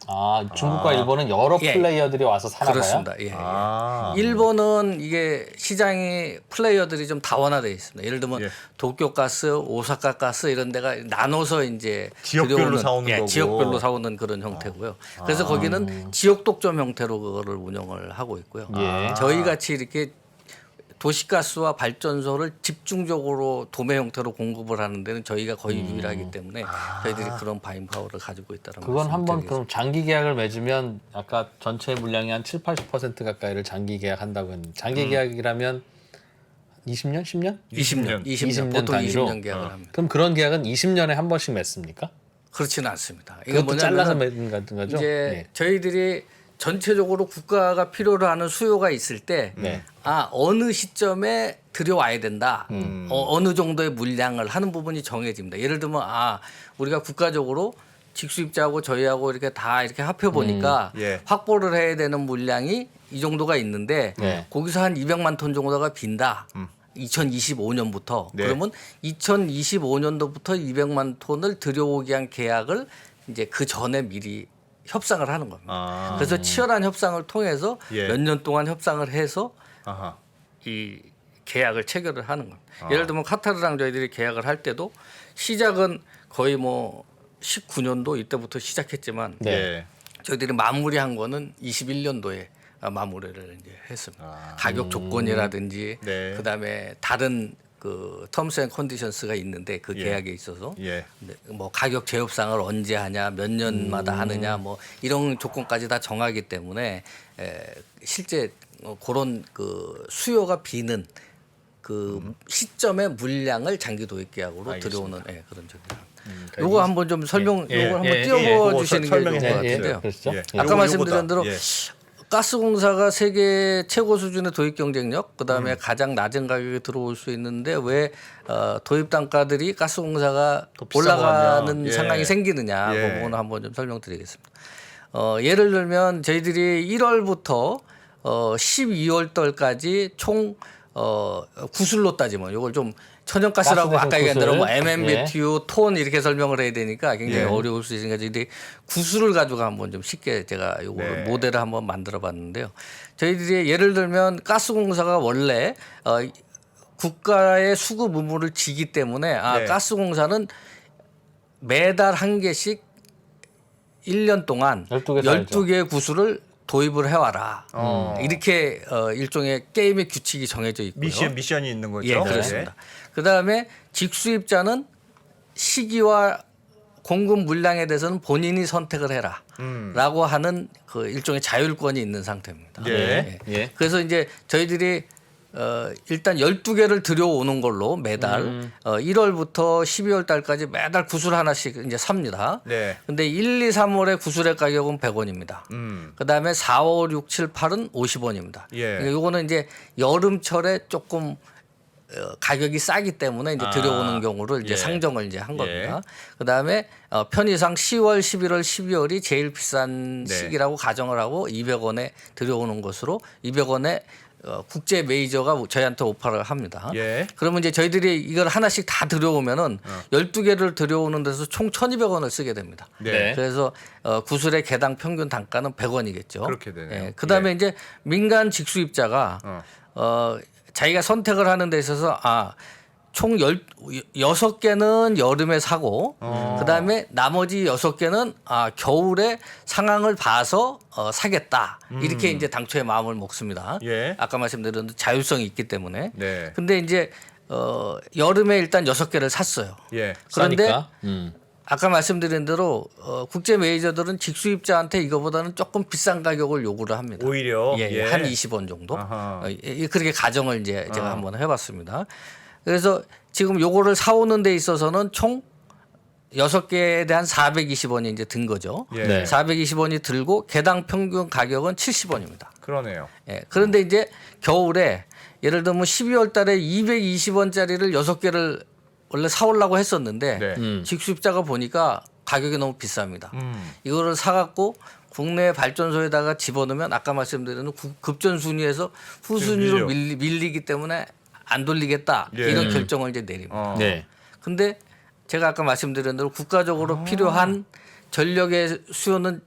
중국과 일본은 여러 예. 플레이어들이 와서 사나 봐요? 그렇습니다. 예. 아. 일본은 이게 시장이 플레이어들이 좀 다원화되어 있습니다. 예를 들면 예. 도쿄가스, 오사카가스 이런 데가 나눠서 이제 지역별로 들여오는- 사오는 거고. 지역별로 사오는 그런 형태고요. 그래서 거기는 지역 독점 형태로 그거를 운영을 하고 있고요. 예. 저희 같이 이렇게 도시가스와 발전소를 집중적으로 도매 형태로 공급을 하는 데는 저희가 거의 유일하기 때문에 저희들이 그런 바잉 파워를 가지고 있다는 그건 한번 그럼 장기 계약을 맺으면 아까 전체 물량의 한 70-80% 가까이를 장기 계약한다고 했는데 장기 계약이라면 20년, 10년? 20년 20년 보통 단위로? 20년 계약을 합니다. 그럼 그런 계약은 20년에 한 번씩 맺습니까? 그렇지는 않습니다. 이거 그것도 잘라서 뭐냐면 맺는 거죠? 이제 예. 저희들이 전체적으로 국가가 필요로 하는 수요가 있을 때 네. 어느 시점에 들여와야 된다. 어느 정도의 물량을 하는 부분이 정해집니다. 예를 들면 우리가 국가적으로 직수입자하고 저희하고 이렇게 다 이렇게 합해 보니까 예. 확보를 해야 되는 물량이 이 정도가 있는데 네. 거기서 한 200만 톤 정도가 빈다. 2025년부터 네. 그러면 2025년도부터 200만 톤을 들여오기 위한 계약을 이제 그 전에 미리 협상을 하는 겁니다. 그래서 치열한 협상을 통해서 예. 몇 년 동안 협상을 해서 아하. 이 계약을 체결을 하는 겁니다. 예를 들면 카타르랑 저희들이 계약을 할 때도 시작은 거의 뭐 19년도 이때부터 시작했지만 네. 저희들이 마무리한 거는 21년도에 마무리를 이제 했습니다. 가격 조건이라든지 네. 그다음에 다른 그 텀스 앤 컨디션스가 있는데 그 예. 계약에 있어서 예. 뭐 가격 재협상을 언제 하냐, 몇 년마다 하느냐, 뭐 이런 조건까지 다 정하기 때문에 실제 그런 그 수요가 비는 그 시점의 물량을 장기 도입 계약으로 들여오는 그런 적이에요. 요거 한번 좀 설명, 요거 한번 띄워봐 주시는 게 좋을 것 같은데요. 그렇죠. 예. 아까 요거, 말씀드린 요거다. 대로 예. 가스공사가 세계 최고 수준의 도입 경쟁력, 그다음에 가장 낮은 가격에 들어올 수 있는데 왜 도입 단가들이 가스공사가 더 비싸고 올라가는 하면, 예. 상황이 생기느냐, 예. 그 부분을 한번 좀 설명드리겠습니다. 예를 들면 저희들이 1월부터 12월 달까지 총 구슬로 따지면 이걸 좀 천연가스라고 가스 아까 대신 얘기한 대로 뭐 구슬. MMBTU, 톤 이렇게 설명을 해야 되니까 굉장히 예. 어려울 수 있으니까 저희들이 구슬을 가지고 한번 좀 쉽게 제가 요거를 네. 모델을 한번 만들어 봤는데요. 저희들이 예를 들면 가스공사가 원래 국가의 수급 의무를 지기 때문에 네. 가스공사는 매달 한 개씩 1년 동안 12개 살죠. 12개의 구슬을 도입을 해와라. 이렇게 일종의 게임의 규칙이 정해져 있고요. 미션이 있는 거죠. 예, 그렇습니다. 그다음에 직수입자는 시기와 공급 물량에 대해서는 본인이 선택을 해라라고 하는 그 일종의 자율권이 있는 상태입니다. 예. 예. 그래서 이제 저희들이 일단 12개를 들여오는 걸로 매달 1월부터 12월 달까지 매달 구슬 하나씩 이제 삽니다. 네. 근데 1, 2, 3월의 구슬의 가격은 100원입니다. 그다음에 4, 5, 6, 7, 8은 50원입니다. 예. 그러니까 요거는 이제 여름철에 조금 가격이 싸기 때문에 이제 들여오는 경우를 이제 예. 상정을 이제 한 겁니다. 예. 그다음에 편의상 10월, 11월, 12월이 제일 비싼 네. 시기라고 가정을 하고 200원에 들여오는 것으로 200원에 국제 메이저가 저희한테 오퍼를 합니다. 예. 그러면 이제 저희들이 이걸 하나씩 다 들여오면은 12개를 들여오는 데서 총 1,200원을 쓰게 됩니다. 네. 그래서 구슬의 개당 평균 단가는 100원이겠죠. 그렇게 되네요. 그다음에 예. 이제 민간 직수입자가 자기가 선택을 하는 데 있어서 총 6개는 여름에 사고 그다음에 나머지 6개는 겨울에 상황을 봐서 사겠다. 이렇게 이제 당초에 마음을 먹습니다. 예. 아까 말씀드린 자율성이 있기 때문에. 네. 근데 이제 여름에 일단 6개를 샀어요. 예. 그런데 싸니까. 아까 말씀드린 대로 국제 메이저들은 직수입자한테 이거보다는 조금 비싼 가격을 요구를 합니다. 오히려 예, 한 20원 정도. 아하. 그렇게 가정을 이제 제가 한번 해봤습니다. 그래서 지금 요거를 사오는 데 있어서는 총 6개에 대한 420원이 이제 든 거죠. 예. 네. 420원이 들고 개당 평균 가격은 70원입니다. 그러네요. 예. 그런데 이제 겨울에 예를 들면 12월 달에 220원짜리를 6개를 원래 사오려고 했었는데 네. 직수입자가 보니까 가격이 너무 비쌉니다. 이거를 사갖고 국내 발전소에다가 집어넣으면 아까 말씀드린 급전 순위에서 후순위로 밀리기 때문에 안 돌리겠다 예. 이런 결정을 이제 내립니다. 네. 근데 제가 아까 말씀드린 대로 국가적으로 필요한 전력의 수요는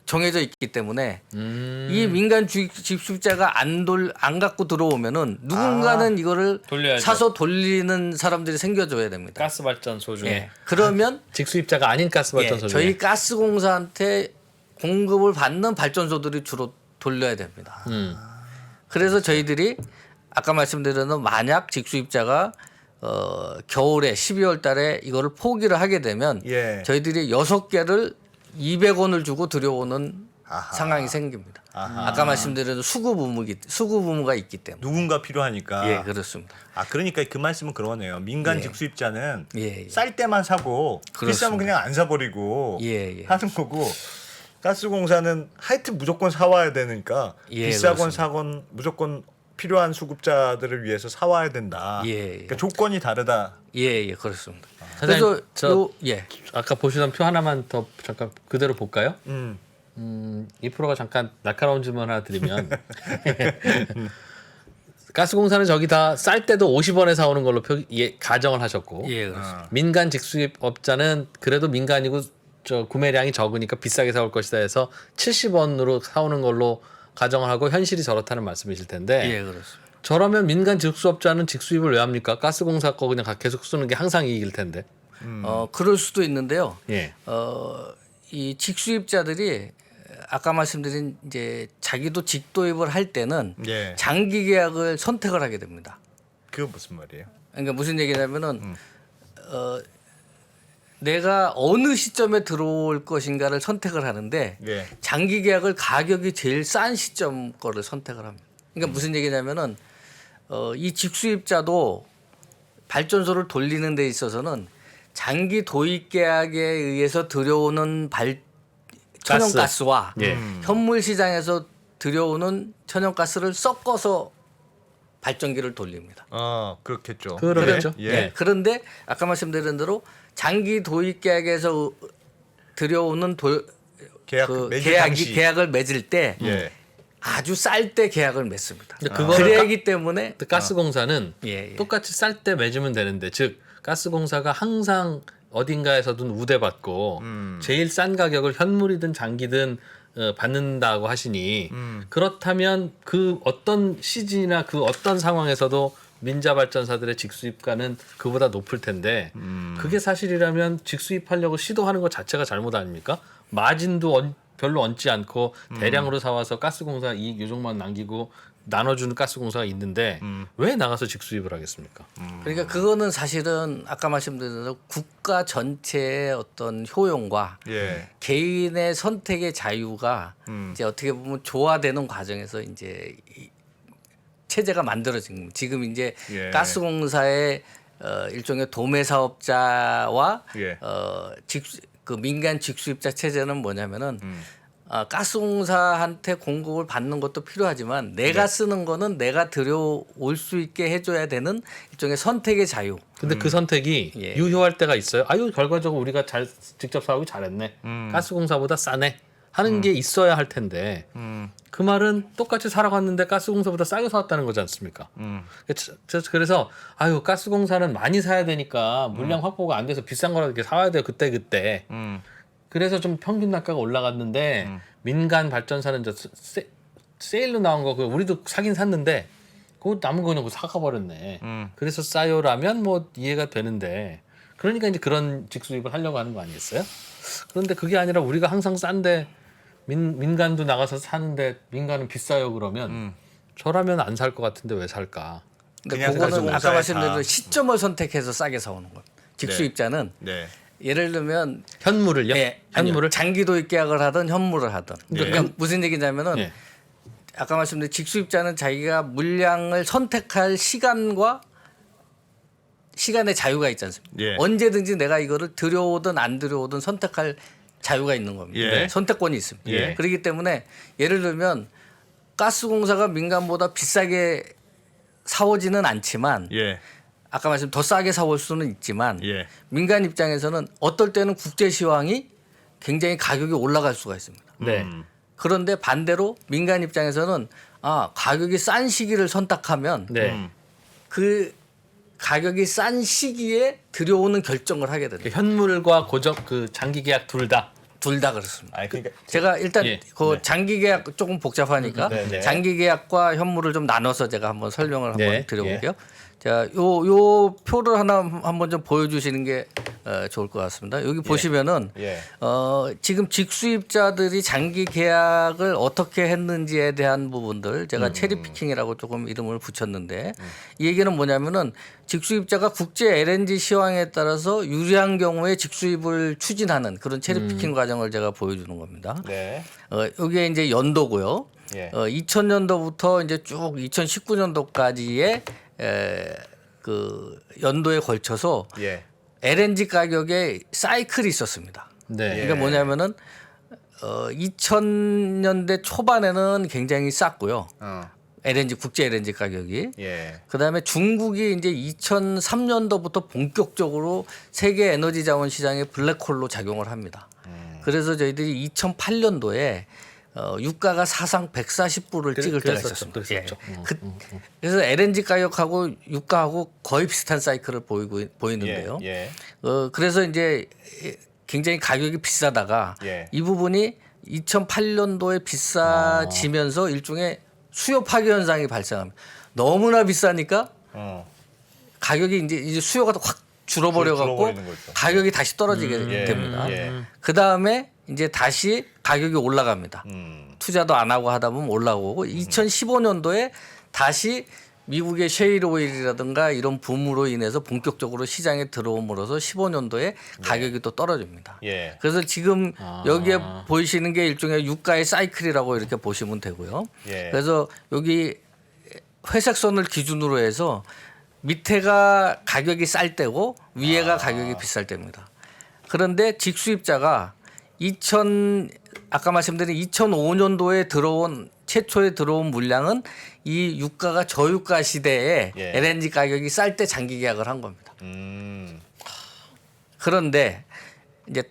정해져 있기 때문에 이 민간 직수입자가 안 갖고 들어오면은 누군가는 이거를 돌려야죠. 사서 돌리는 사람들이 생겨줘야 됩니다. 가스 발전소 중에 예. 그러면 직수입자가 아닌 가스 발전소 중에 저희 가스공사한테 공급을 받는 발전소들이 주로 돌려야 됩니다. 그래서 저희들이 아까 말씀드린 대로 만약 직수입자가 겨울에 12월 달에 이거를 포기를 하게 되면 예. 저희들이 6개를 200원을 주고 들여오는 상황이 생깁니다. 아까 말씀드린 수급 의무가 있기 때문에. 누군가 필요하니까. 예, 그렇습니다. 그러니까 그 말씀은 그러네요. 민간 예. 직수입자는 예, 예. 쌀 때만 사고 그렇습니다. 비싸면 그냥 안 사버리고 예, 예. 하는 거고 가스공사는 하여튼 무조건 사와야 되니까 예, 비싸건 그렇습니다. 사건 무조건 필요한 수급자들을 위해서 사와야 된다. 예, 예. 그러니까 조건이 다르다. 예, 예, 그렇습니다. 사장님, 그래서 저- 예. 아까 보시던 표 하나만 더 잠깐 그대로 볼까요? 음. 이 프로가 잠깐 날카로운 질문 하나 드리면 가스공사는 저기 다 쌀 때도 50원에 사오는 걸로 가정을 하셨고 예, 그렇습니다. 민간 직수입업자는 그래도 민간이고 저 구매량이 적으니까 비싸게 사올 것이다 해서 70원으로 사오는 걸로 가정을 하고 현실이 저렇다는 말씀이실 텐데 예, 그렇습니다. 저러면 민간 직수업자는 직수입을 왜 합니까? 가스공사 거 그냥 계속 쓰는 게 항상 이익일 텐데. 그럴 수도 있는데요. 예. 이 직수입자들이 아까 말씀드린 이제 자기도 직도입을 할 때는 예. 장기 계약을 선택을 하게 됩니다. 그거 무슨 말이에요? 그러니까 무슨 얘기냐면은 내가 어느 시점에 들어올 것인가를 선택을 하는데 예. 장기 계약을 가격이 제일 싼 시점 거를 선택을 합니다. 그러니까 무슨 얘기냐면은 이 직수입자도 발전소를 돌리는 데 있어서는 장기 도입 계약에 의해서 들여오는 천연가스와 예. 현물 시장에서 들여오는 천연가스를 섞어서 발전기를 돌립니다. 아 그렇겠죠. 그러겠죠. 예. 네. 그런데 아까 말씀드린 대로 장기 도입 계약에서 들여오는 매질 당시. 계약을 맺을 때 예. 아주 쌀 때 계약을 맺습니다. 근데 그거를 그래야기 때문에 가스공사는 예. 똑같이 쌀 때 맺으면 되는데 즉 가스공사가 항상 어딘가에서든 우대받고 제일 싼 가격을 현물이든 장기든 받는다고 하시니 그렇다면 그 어떤 시즌이나 그 어떤 상황에서도 민자발전사들의 직수입가는 그보다 높을 텐데 그게 사실이라면 직수입하려고 시도하는 것 자체가 잘못 아닙니까? 마진도 별로 얹지 않고 대량으로 사와서 가스공사 이익 요정만 남기고 나눠주는 가스공사가 있는데 왜 나가서 직수입을 하겠습니까? 그러니까 그거는 사실은 아까 말씀드린 대로 국가 전체의 어떤 효용과 예. 개인의 선택의 자유가 이제 어떻게 보면 조화되는 과정에서 이제 이 체제가 만들어진 겁니다. 지금 이제 예. 가스공사의 일종의 도매 사업자와 예. 그 민간 직수입자 체제는 뭐냐면은 가스공사한테 공급을 받는 것도 필요하지만 내가 쓰는 거는 내가 들여올 수 있게 해줘야 되는 일종의 선택의 자유. 근데 그 선택이 예. 유효할 때가 있어요. 아유 결과적으로 우리가 직접 사오기 잘했네. 가스공사보다 싸네. 하는 게 있어야 할 텐데 그 말은 똑같이 살아갔는데 가스공사보다 싸게 사왔다는 거지 않습니까? 그래서 아유 가스공사는 많이 사야 되니까 물량 확보가 안 돼서 비싼 거라도 이렇게 사와야 돼요. 그때. 그래서 좀 평균 단가가 올라갔는데 민간 발전사는 저 세일로 나온 거 우리도 사긴 샀는데 그거 남은 거 그냥 사가 버렸네. 그래서 싸요라면 뭐 이해가 되는데 그러니까 이제 그런 직수입을 하려고 하는 거 아니겠어요? 그런데 그게 아니라 우리가 항상 싼데 민간도 나가서 사는데 민간은 비싸요 그러면 저라면 안 살 것 같은데 왜 살까? 근데 그냥 그거는 가스공사에 아까 말씀드린 다. 대로 시점을 선택해서 싸게 사오는 거예요. 직수입자는 네. 예를 들면 현물을요? 현물을? 장기 도입 계약을 하든 현물을 하든. 그러니까 무슨 얘기냐면은 예. 아까 말씀드린 직수입자는 자기가 물량을 선택할 시간과 시간의 자유가 있지 않습니까? 예. 언제든지 내가 이거를 들여오든 안 들여오든 선택할 자유가 있는 겁니다. 예. 선택권이 있습니다. 예. 그렇기 때문에 예를 들면 가스공사가 민간보다 비싸게 사오지는 않지만 예. 아까 말씀 더 싸게 사올 수는 있지만 예. 민간 입장에서는 어떨 때는 국제 시황이 굉장히 가격이 올라갈 수가 있습니다. 네. 그런데 반대로 민간 입장에서는 가격이 싼 시기를 선택하면 네. 그 가격이 싼 시기에 들여오는 결정을 하게 됩니다. 현물과 고정 그 장기 계약 둘 다. 둘 다 그렇습니다. 아니 그러니까 제가 일단 예. 그 장기 계약 조금 복잡하니까 네, 네. 장기 계약과 현물을 좀 나눠서 제가 한번 설명을 한번 네, 드려볼게요. 자, 요 표를 하나 한번 좀 보여주시는 게 좋을 것 같습니다. 여기 보시면은 예. 지금 직수입자들이 장기 계약을 어떻게 했는지에 대한 부분들 제가 체리피킹이라고 조금 이름을 붙였는데 이 얘기는 뭐냐면은 직수입자가 국제 LNG 시황에 따라서 유리한 경우에 직수입을 추진하는 그런 체리피킹 과정을 제가 보여주는 겁니다. 네. 여기에 이제 연도고요. 예. 2000년도부터 이제 쭉 2019년도까지의 그 연도에 걸쳐서 예. LNG 가격에 사이클이 있었습니다. 네. 그러니까 뭐냐면은 2000년대 초반에는 굉장히 쌌고요. LNG 국제 LNG 가격이. 예. 그다음에 중국이 이제 2003년도부터 본격적으로 세계 에너지 자원 시장의 블랙홀로 작용을 합니다. 그래서 저희들이 2008년도에 유가가 사상 140불을 찍을 때가 있었습니다. 그랬었죠. 그래서 LNG 가격하고 유가하고 거의 비슷한 사이클을 보이는데요. 예. 그래서 이제 굉장히 가격이 비싸다가 예. 이 부분이 2008년도에 비싸지면서 일종의 수요 파괴 현상이 발생합니다. 너무나 비싸니까 어. 가격이 이제 수요가 확 줄어버려 갖고 줄어버리는 거죠. 가격이 다시 떨어지게 예, 됩니다. 예. 그 다음에 이제 다시 가격이 올라갑니다. 투자도 안 하고 하다 보면 올라오고 2015년도에 다시 미국의 셰일 오일이라든가 이런 붐으로 인해서 본격적으로 시장에 들어옴으로써 15년도에 가격이 또 떨어집니다. 예. 그래서 지금 여기에 보이시는 게 일종의 유가의 사이클이라고 이렇게 보시면 되고요. 예. 그래서 여기 회색 선을 기준으로 해서 밑에가 가격이 쌀 때고 위에가 가격이 비쌀 때입니다. 그런데 직수입자가 아까 말씀드린 2005년도에 최초에 들어온 물량은 이 유가가 저유가 시대에 예. LNG 가격이 쌀 때 장기 계약을 한 겁니다. 그런데 이제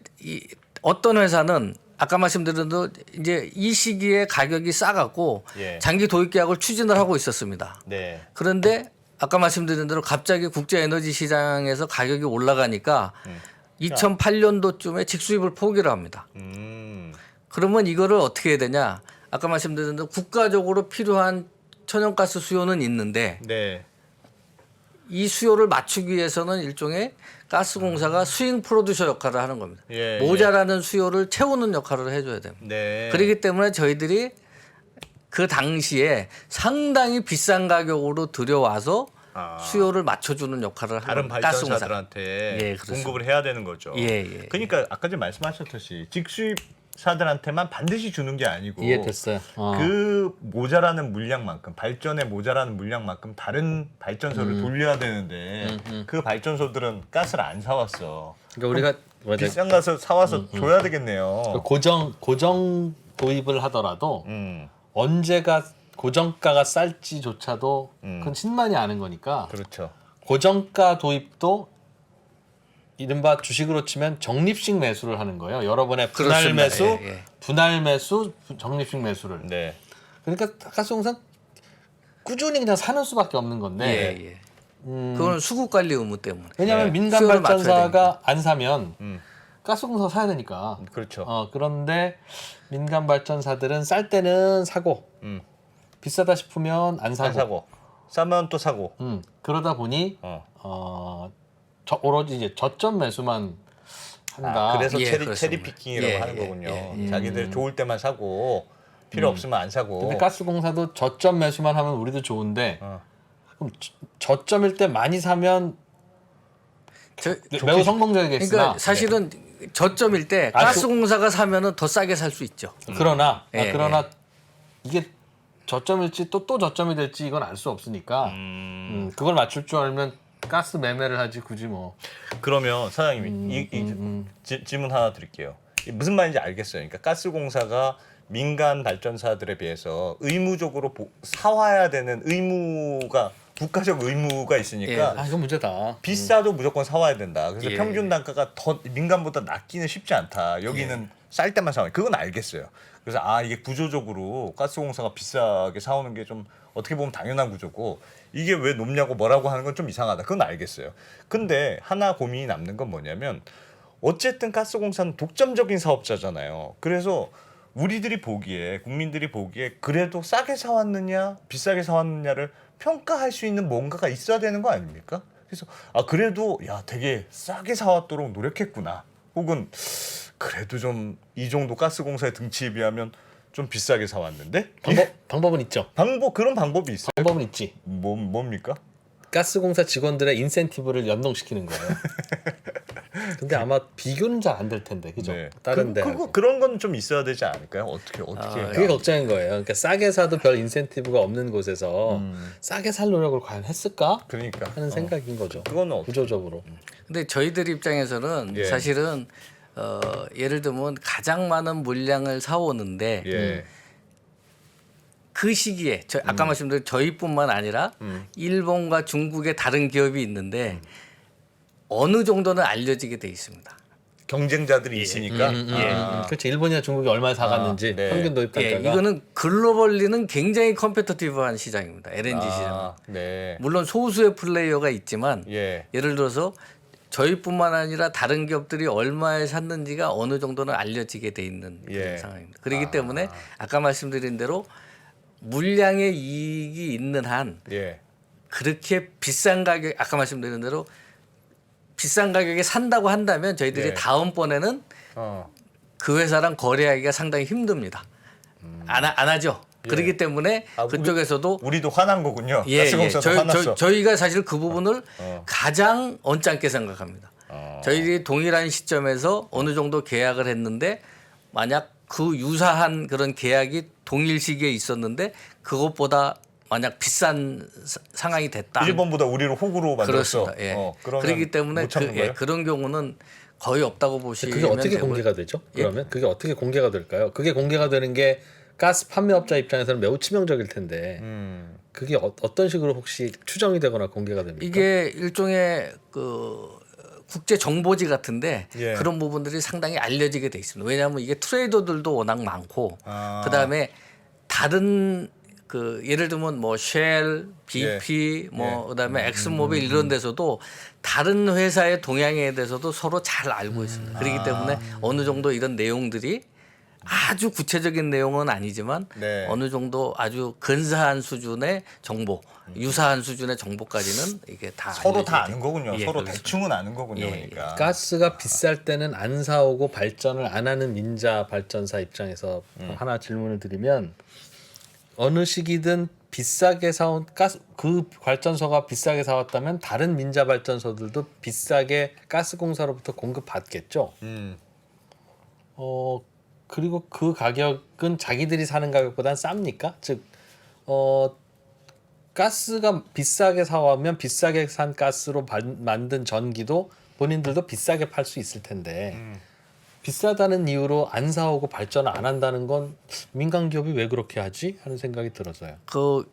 어떤 회사는 아까 말씀드린 대로 이제 이 시기에 가격이 싸갖고 예. 장기 도입 계약을 추진을 하고 있었습니다. 네. 그런데 아까 말씀드린 대로 갑자기 국제 에너지 시장에서 가격이 올라가니까 2008년도쯤에 직수입을 포기를 합니다. 그러면 이거를 어떻게 해야 되냐? 아까 말씀드린 대로 국가적으로 필요한 천연가스 수요는 있는데 네. 이 수요를 맞추기 위해서는 일종의 가스공사가 스윙 프로듀서 역할을 하는 겁니다. 예, 모자라는 수요를 채우는 역할을 해줘야 됩니다. 네. 그렇기 때문에 저희들이 그 당시에 상당히 비싼 가격으로 들여와서 수요를 맞춰주는 역할을 다른 하는 가스공사. 발전사들한테 예, 그렇습니다. 공급을 해야 되는 거죠. 예, 예. 그러니까 아까 전에 말씀하셨듯이 직수입사들한테만 반드시 주는 게 아니고 이해됐어요. 그 모자라는 물량만큼 발전에 모자라는 물량만큼 다른 발전소를 돌려야 되는데 그 발전소들은 가스를 안 사왔어. 그러니까 우리가 비싼 가스 사와서 줘야 되겠네요. 고정 도입을 하더라도 언제가 고정가가 쌀지조차도 그건 신만이 아는 거니까 그렇죠. 고정가 도입도 이른바 주식으로 치면 적립식 매수를 하는 거예요. 여러 번의 분할 그렇습니다. 매수, 예, 예. 분할 매수, 적립식 매수를. 네. 그러니까 가스공사 꾸준히 그냥 사는 수밖에 없는 건데. 예, 예. 그거는 수급 관리 의무 때문에. 왜냐하면 네. 민간 수요를 맞춰야 발전사가 안 사면 가스공사 사야 되니까. 그렇죠. 그런데 민간 발전사들은 쌀 때는 사고 비싸다 싶으면 안 사고. 안 사고 싸면 또 사고. 그러다 보니 오로지 이제 저점 매수만 한다. 그래서 예, 체리 그렇습니다. 피킹이라고 예, 하는 예, 거군요. 예, 자기들 좋을 때만 사고 필요 없으면 안 사고. 근데 가스공사도 저점 매수만 하면 우리도 좋은데 그럼 저점일 때 많이 사면 매우 성공적이겠으나 그러니까 사실은 저점일 때 가스공사가 사면은 더 싸게 살 수 있죠. 그러나 예, 그러나 이게 저점일지 또 저점이 될지 이건 알 수 없으니까 그걸 맞출 줄 알면 가스 매매를 하지 굳이 뭐. 그러면 사장님이 질문 하나 드릴게요. 무슨 말인지 알겠어요. 그러니까 가스공사가 민간 발전사들에 비해서 의무적으로 사와야 되는 의무가 국가적 의무가 있으니까 이건 문제다. 비싸도 무조건 사와야 된다. 그래서 예. 평균 단가가 더 민간보다 낮기는 쉽지 않다. 여기는 쌀 때만 사와. 그건 알겠어요. 그래서 이게 구조적으로 가스공사가 비싸게 사오는 게 좀 어떻게 보면 당연한 구조고 이게 왜 높냐고 뭐라고 하는 건 좀 이상하다. 그건 알겠어요. 근데 하나 고민이 남는 건 뭐냐면 어쨌든 가스공사는 독점적인 사업자잖아요. 그래서 우리들이 보기에 국민들이 보기에 그래도 싸게 사왔느냐 비싸게 사왔느냐를 평가할 수 있는 뭔가가 있어야 되는 거 아닙니까? 그래서 그래도 되게 싸게 사왔도록 노력했구나. 혹은 그래도 좀 이 정도 가스공사의 등치에 비하면 좀 비싸게 사왔는데 방법은 있죠. 그런 방법이 있어요. 방법은 있지. 뭡니까? 가스공사 직원들의 인센티브를 연동시키는 거예요. 근데 아마 비교는 잘 안 될 텐데, 그죠? 네. 다른 데. 그런 건 좀 있어야 되지 않을까요? 어떻게 그게 걱정인 거예요. 그러니까 싸게 사도 별 인센티브가 없는 곳에서 싸게 살 노력을 과연 했을까 그러니까 하는 생각인 거죠. 그거는 구조적으로. 근데 저희들 입장에서는 예. 사실은 예를 들면 가장 많은 물량을 사오는데 예. 그 시기에 아까 말씀드린 저희뿐만 아니라 일본과 중국의 다른 기업이 있는데 어느 정도는 알려지게 돼 있습니다. 경쟁자들이 있으니까 그렇죠. 일본이나 중국이 얼마에 사갔는지 네. 평균 도입 단가가. 이거는 글로벌리는 굉장히 컴피터티브한 시장입니다. LNG 시장. 네. 물론 소수의 플레이어가 있지만 예. 예를 들어서 저희뿐만 아니라 다른 기업들이 얼마에 샀는지가 어느 정도는 알려지게 돼 있는 그런 예. 상황입니다. 그렇기 때문에 아까 말씀드린 대로 물량의 이익이 있는 한 예. 그렇게 비싼 가격 아까 말씀드린 대로 비싼 가격에 산다고 한다면 저희들이 예. 다음번에는 어. 그 회사랑 거래하기가 상당히 힘듭니다. 안 하죠. 그렇기 때문에 아, 그쪽에서도 우리도 화난 거군요. 예, 가스공사도 화났어. 저희가 사실 그 부분을 가장 언짢게 생각합니다. 저희들이 동일한 시점에서 어느 정도 계약을 했는데 만약 그 유사한 그런 계약이 동일 시기에 있었는데 그것보다 만약 비싼 상황이 됐다. 일본보다 우리를 호구로 만들었어. 그렇습니다. 예. 그러면 그렇기 때문에 못 참는 거예요? 그런 경우는 거의 없다고 보시면 그게 어떻게 되고요. 공개가 되죠? 예? 그러면 그게 어떻게 공개가 될까요? 그게 공개가 되는 게 가스 판매업자 입장에서는 매우 치명적일 텐데 그게 어떤 식으로 혹시 추정이 되거나 공개가 됩니까? 이게 일종의 그 국제 정보지 같은데 예. 그런 부분들이 상당히 알려지게 돼 있습니다. 왜냐하면 이게 트레이더들도 워낙 많고 그다음에 다른 그 예를 들면 뭐 쉘, BP, 뭐 그다음에 엑스모빌 이런 데서도 다른 회사의 동향에 대해서도 서로 잘 알고 있습니다. 그렇기 때문에 어느 정도 이런 내용들이 아주 구체적인 내용은 아니지만 네. 어느 정도 아주 근사한 수준의 정보, 유사한 수준의 정보까지는 이게 다 서로 다 알려지게 아는 거군요. 예, 서로 그렇습니다. 대충은 아는 거군요. 예, 그러니까. 가스가 비쌀 때는 안 사오고 발전을 안 하는 민자 발전사 입장에서 하나 질문을 드리면 어느 시기든 비싸게 사온 가스 그 발전소가 비싸게 사왔다면 다른 민자 발전소들도 비싸게 가스공사로부터 공급받겠죠. 그리고 그 가격은 자기들이 사는 가격보단 쌉니까? 즉, 가스가 비싸게 사오면 비싸게 산 가스로 만든 전기도 본인들도 비싸게 팔 수 있을 텐데 비싸다는 이유로 안 사오고 발전을 안 한다는 건 민간 기업이 왜 그렇게 하지? 하는 생각이 들어서요.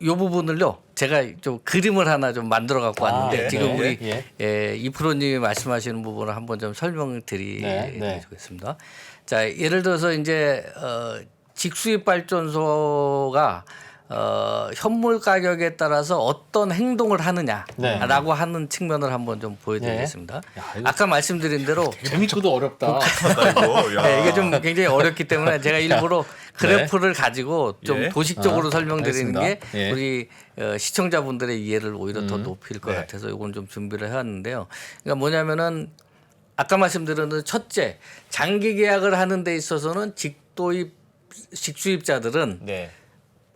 요 부분을요 제가 좀 그림을 하나 좀 만들어 갖고 왔는데 예, 지금 네, 우리 예. 이 프로님이 말씀하시는 부분을 한번 좀 설명을 네. 드리겠습니다. 자 예를 들어서 이제 직수입 발전소가 현물 가격에 따라서 어떤 행동을 하느냐라고 하는 측면을 한번 좀 보여드리겠습니다. 네. 야, 이거 아까 말씀드린 대로 재밌고도 어렵다. 이거, 야. 네, 이게 좀 굉장히 어렵기 때문에 제가 일부러 그래프를 가지고 좀 예. 도식적으로 설명드리는 게 알겠습니다. 예. 우리 시청자분들의 이해를 오히려 더 높일 것 네. 같아서 이건 좀 준비를 해왔는데요. 그러니까 뭐냐면은 아까 말씀드렸던 첫째 장기 계약을 하는 데 있어서는 직수입자들은 네.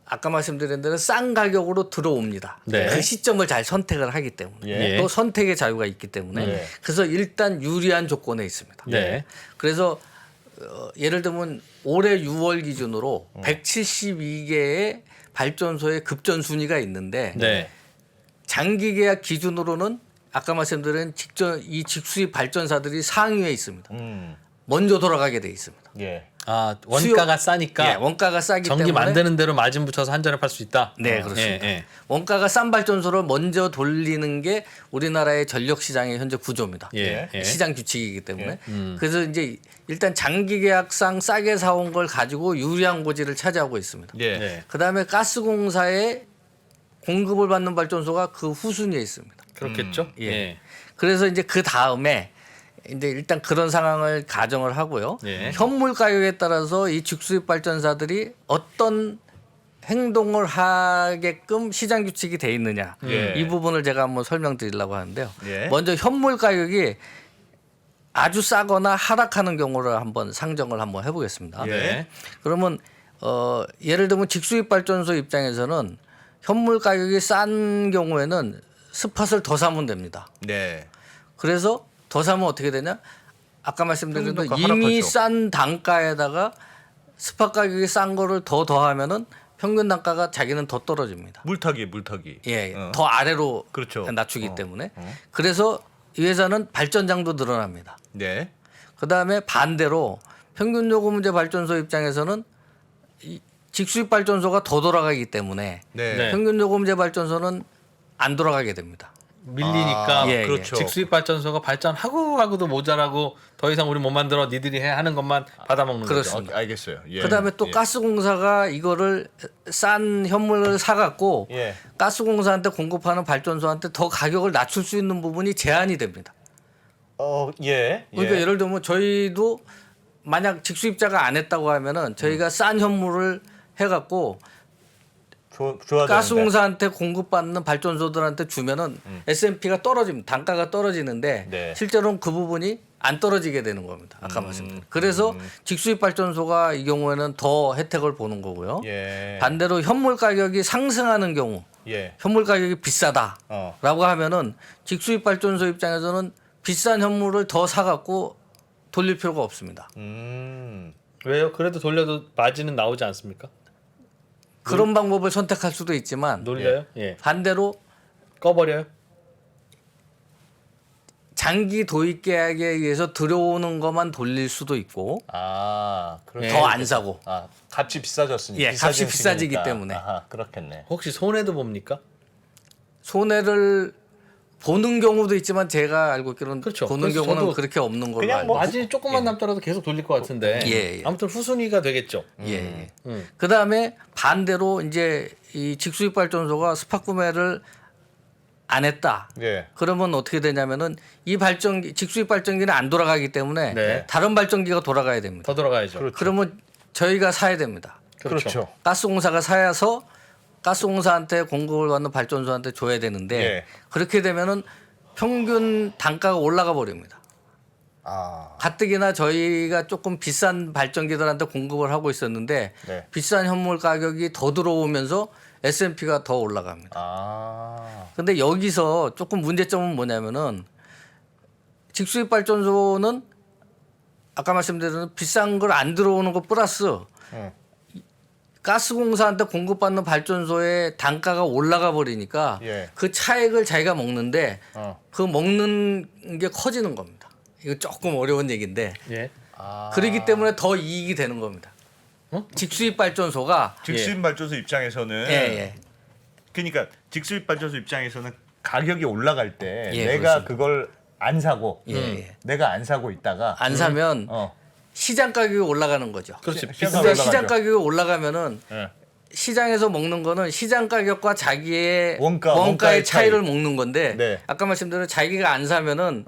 아까 말씀드린 대로 싼 가격으로 들어옵니다. 네. 그 시점을 잘 선택을 하기 때문에 예. 또 선택의 자유가 있기 때문에 네. 그래서 일단 유리한 조건에 있습니다. 네. 그래서 예를 들면 올해 6월 기준으로 172개의 발전소의 급전 순위가 있는데 네. 장기 계약 기준으로는 아까 말씀드린 이 직수입 발전사들이 상위에 있습니다. 먼저 돌아가게 돼 있습니다. 예. 아 원가가 수요- 싸니까 예, 원가가 싸기 전기 때문에 만드는 대로 마진 붙여서 한전에 팔 수 있다. 네, 그렇습니다. 예. 원가가 싼 발전소를 먼저 돌리는 게 우리나라의 전력 시장의 현재 구조입니다. 예. 예. 시장 규칙이기 때문에. 그래서 이제 일단 장기 계약상 싸게 사온 걸 가지고 유리한 고지를 차지하고 있습니다. 예. 네. 그다음에 가스공사에 공급을 받는 발전소가 그 후순위에 있습니다. 그렇겠죠. 예. 그래서 이제 그 다음에 이제 일단 그런 상황을 가정을 하고요. 예. 현물 가격에 따라서 이 직수입 발전사들이 어떤 행동을 하게끔 시장 규칙이 돼 있느냐 예. 이 부분을 제가 한번 설명드리려고 하는데요. 예. 먼저 현물 가격이 아주 싸거나 하락하는 경우를 한번 상정을 한번 해보겠습니다. 네. 그러면 예를 들면 직수입 발전소 입장에서는 현물 가격이 싼 경우에는 스팟을 더 사면 됩니다. 네. 그래서 더 사면 어떻게 되냐? 아까 말씀드린 대로 평균 이미 하락하죠. 싼 단가에다가 스팟 가격이 싼 거를 더 더하면은 평균 단가가 자기는 더 떨어집니다. 물타기. 예, 더 아래로 그렇죠. 낮추기 때문에. 그래서 이 회사는 발전장도 늘어납니다. 네. 그 다음에 반대로 평균 요금제 발전소 입장에서는 이 직수입 발전소가 더 돌아가기 때문에 네. 네. 평균 요금제 발전소는 안 돌아가게 됩니다. 밀리니까 예, 그렇죠. 직수입 발전소가 발전하고도 모자라고 더 이상 우리 못 만들어 니들이 해 하는 것만 받아먹는 그렇습니다. 알겠어요. 예. 그다음에 또 예. 가스공사가 이거를 싼 현물을 사갖고 예. 가스공사한테 공급하는 발전소한테 더 가격을 낮출 수 있는 부분이 제한이 됩니다. 예. 그러니까 예를 들면 저희도 만약 직수입자가 안 했다고 하면은 저희가 싼 현물을 해갖고 줘야 가스공사한테 공급받는 발전소들한테 주면은 S&P가 떨어집니다. 단가가 떨어지는데 네. 실제로는 그 부분이 안 떨어지게 되는 겁니다. 아까 말씀드린. 그래서 직수입 발전소가 이 경우에는 더 혜택을 보는 거고요. 예. 반대로 현물 가격이 상승하는 경우, 예. 현물 가격이 비싸다라고 어. 하면은 직수입 발전소 입장에서는 비싼 현물을 더 사갖고 돌릴 필요가 없습니다. 왜요? 그래도 돌려도 마진은 나오지 않습니까? 그런 방법을 선택할 수도 있지만 놀려요? 예. 반대로 꺼버려요? 장기 도입 계약에 의해서 들어오는 것만 돌릴 수도 있고 아, 더 안 사고. 아, 값이 비싸졌으니까. 예, 값이 비싸지기 때문에. 아하, 그렇겠네. 혹시 손해도 봅니까? 손해를 보는 경우도 있지만 제가 알고 있기로는 그렇죠. 보는 그래서 경우는 저도 그렇게 없는 걸로 그냥 알고 뭐 마진이 조금만 남더라도 계속 돌릴 것 같은데. 예, 예. 아무튼 후순위가 되겠죠. 예. 그다음에 반대로 이제 이 직수입 발전소가 스팟 구매를 안 했다. 예. 그러면 어떻게 되냐면은 이 발전기 직수입 발전기는 안 돌아가기 때문에 네. 다른 발전기가 돌아가야 됩니다. 더 돌아가야죠. 그러면 저희가 사야 됩니다. 그렇죠. 가스공사가 사야서 가스공사한테 공급을 받는 발전소한테 줘야 되는데 예. 그렇게 되면은 평균 단가가 올라가 버립니다. 아. 가뜩이나 저희가 조금 비싼 발전기들한테 공급을 하고 있었는데 네. 비싼 현물 가격이 더 들어오면서 S&P가 더 올라갑니다. 아. 근데 여기서 조금 문제점은 뭐냐면은 직수입 발전소는 아까 말씀드린 비싼 걸 안 들어오는 것 플러스 가스공사한테 공급받는 발전소의 단가가 올라가 버리니까 예. 그 차액을 자기가 먹는데 그 먹는 게 커지는 겁니다. 이거 조금 어려운 얘기인데 예. 그러기 때문에 더 이익이 되는 겁니다. 직수입 발전소가 직수입 발전소 입장에서는 예. 그러니까 직수입 발전소 입장에서는 가격이 올라갈 때 예, 내가 그렇습니다. 그걸 안 사고 예. 내가 안 사고 있다가 안 사면 시장 가격이 올라가는 거죠. 그렇지. 시장 근데 올라가죠. 시장 가격이 올라가면은 예. 시장에서 먹는 거는 시장 가격과 자기의 원가의 원가의 차이. 차이를 먹는 건데 네. 아까 말씀드린 자기가 안 사면은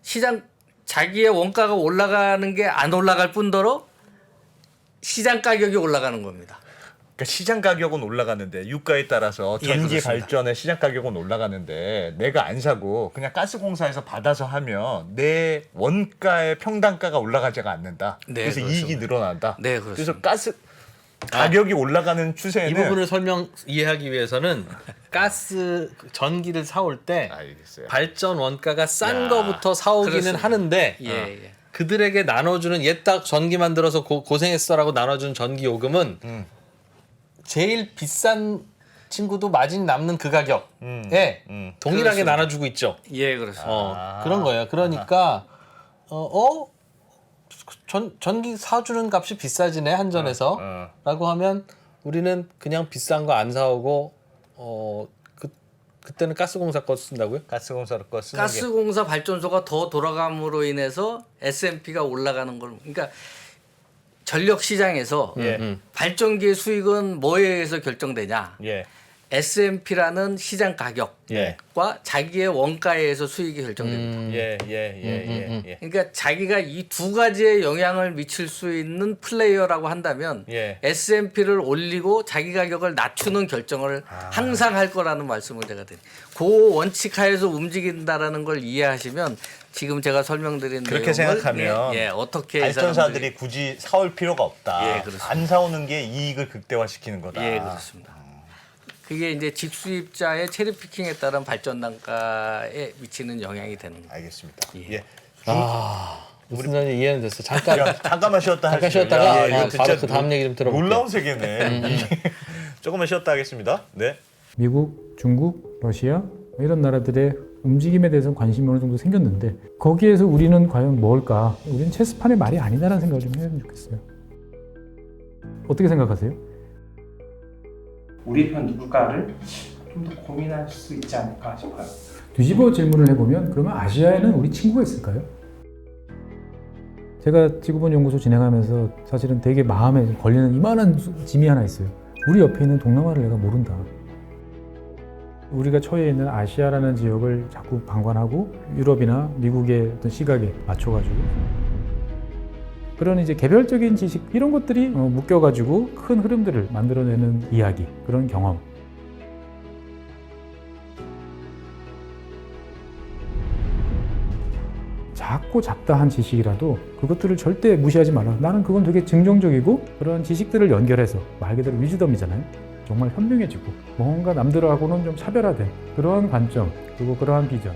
시장 자기의 원가가 올라가는 게 안 올라갈 뿐더러 시장 가격이 올라가는 겁니다. 그러니까 시장 가격은 올라가는데 유가에 따라서 예, 전기 그렇습니다. 발전의 시장 가격은 올라가는데 내가 안 사고 그냥 가스공사에서 받아서 하면 내 원가의 평단가가 올라가지가 않는다. 네, 그래서 그렇습니다. 이익이 늘어난다. 네, 그렇습니다. 그래서 가스 가격이 올라가는 추세는 이 부분을 이해하기 위해서는 가스 전기를 사올 때 알겠어요. 발전 원가가 싼 야, 거부터 사오기는 그렇습니다. 하는데 예. 그들에게 나눠주는 얘딱 전기 만들어서 고생했어라고 나눠준 전기 요금은 제일 비싼 친구도 마진 남는 그 가격에 동일하게 그렇습니다. 나눠주고 있죠. 예, 그렇습니다. 그런 거예요. 그러니까 전기 사주는 값이 비싸지네 한전에서 라고 하면 우리는 그냥 비싼 거 안 사오고 그때는 가스공사 거 쓴다고요? 가스공사 거 쓰는 게 가스공사 발전소가 더 돌아감으로 인해서 S&P가 올라가는 걸 그러니까 전력 시장에서 발전기의 수익은 뭐에 의해서 결정되냐? 예. S&P라는 시장 가격과 예. 자기의 원가에 의해서 수익이 결정됩니다. 예. 그러니까 자기가 이 두 가지에 영향을 미칠 수 있는 플레이어라고 한다면 예. S&P를 올리고 자기 가격을 낮추는 결정을 항상 할 거라는 말씀을 제가 드립니다. 그 원칙 하에서 움직인다라는 걸 이해하시면 지금 제가 설명드린 그렇게 내용을 생각하면 어떻게 이 발전사들이 굳이 사올 필요가 없다. 예, 그렇습니다. 안 사오는 게 이익을 극대화시키는 거다. 예, 그렇습니다. 그게 이제 직수입자의 체리피킹에 따른 발전 단가에 미치는 영향이 되는 거예요. 알겠습니다. 예. 예. 무슨 말인지 이해는 됐어. 잠깐 잠깐만 쉬었다 잠깐 하시죠. 쉬었다가 야, 이거 바로 진짜 그 다음 얘기 좀 들어볼게요. 놀라운 세계네. 조금만 쉬었다 하겠습니다. 네. 미국, 중국, 러시아 이런 나라들의 움직임에 대해서는 관심이 어느 정도 생겼는데 거기에서 우리는 과연 뭘까? 우리는 체스판의 말이 아니다라는 생각을 좀 해야 좋겠어요. 어떻게 생각하세요? 우리 편 누굴까를 좀 더 고민할 수 있지 않을까 싶어요. 뒤집어 질문을 해보면 그러면 아시아에는 우리 친구가 있을까요? 제가 지구본 연구소 진행하면서 사실은 되게 마음에 걸리는 이만한 짐이 하나 있어요. 우리 옆에 있는 동남아를 내가 모른다. 우리가 처해 있는 아시아라는 지역을 자꾸 방관하고 유럽이나 미국의 어떤 시각에 맞춰가지고 그런 이제 개별적인 지식 이런 것들이 묶여가지고 큰 흐름들을 만들어내는 이야기, 그런 경험. 작고 잡다한 지식이라도 그것들을 절대 무시하지 말라. 나는 그건 되게 긍정적이고 그런 지식들을 연결해서 말 그대로 위즈덤이잖아요. 정말 현명해지고 뭔가 남들하고는 좀 차별화된 그러한 관점 그리고 그러한 비전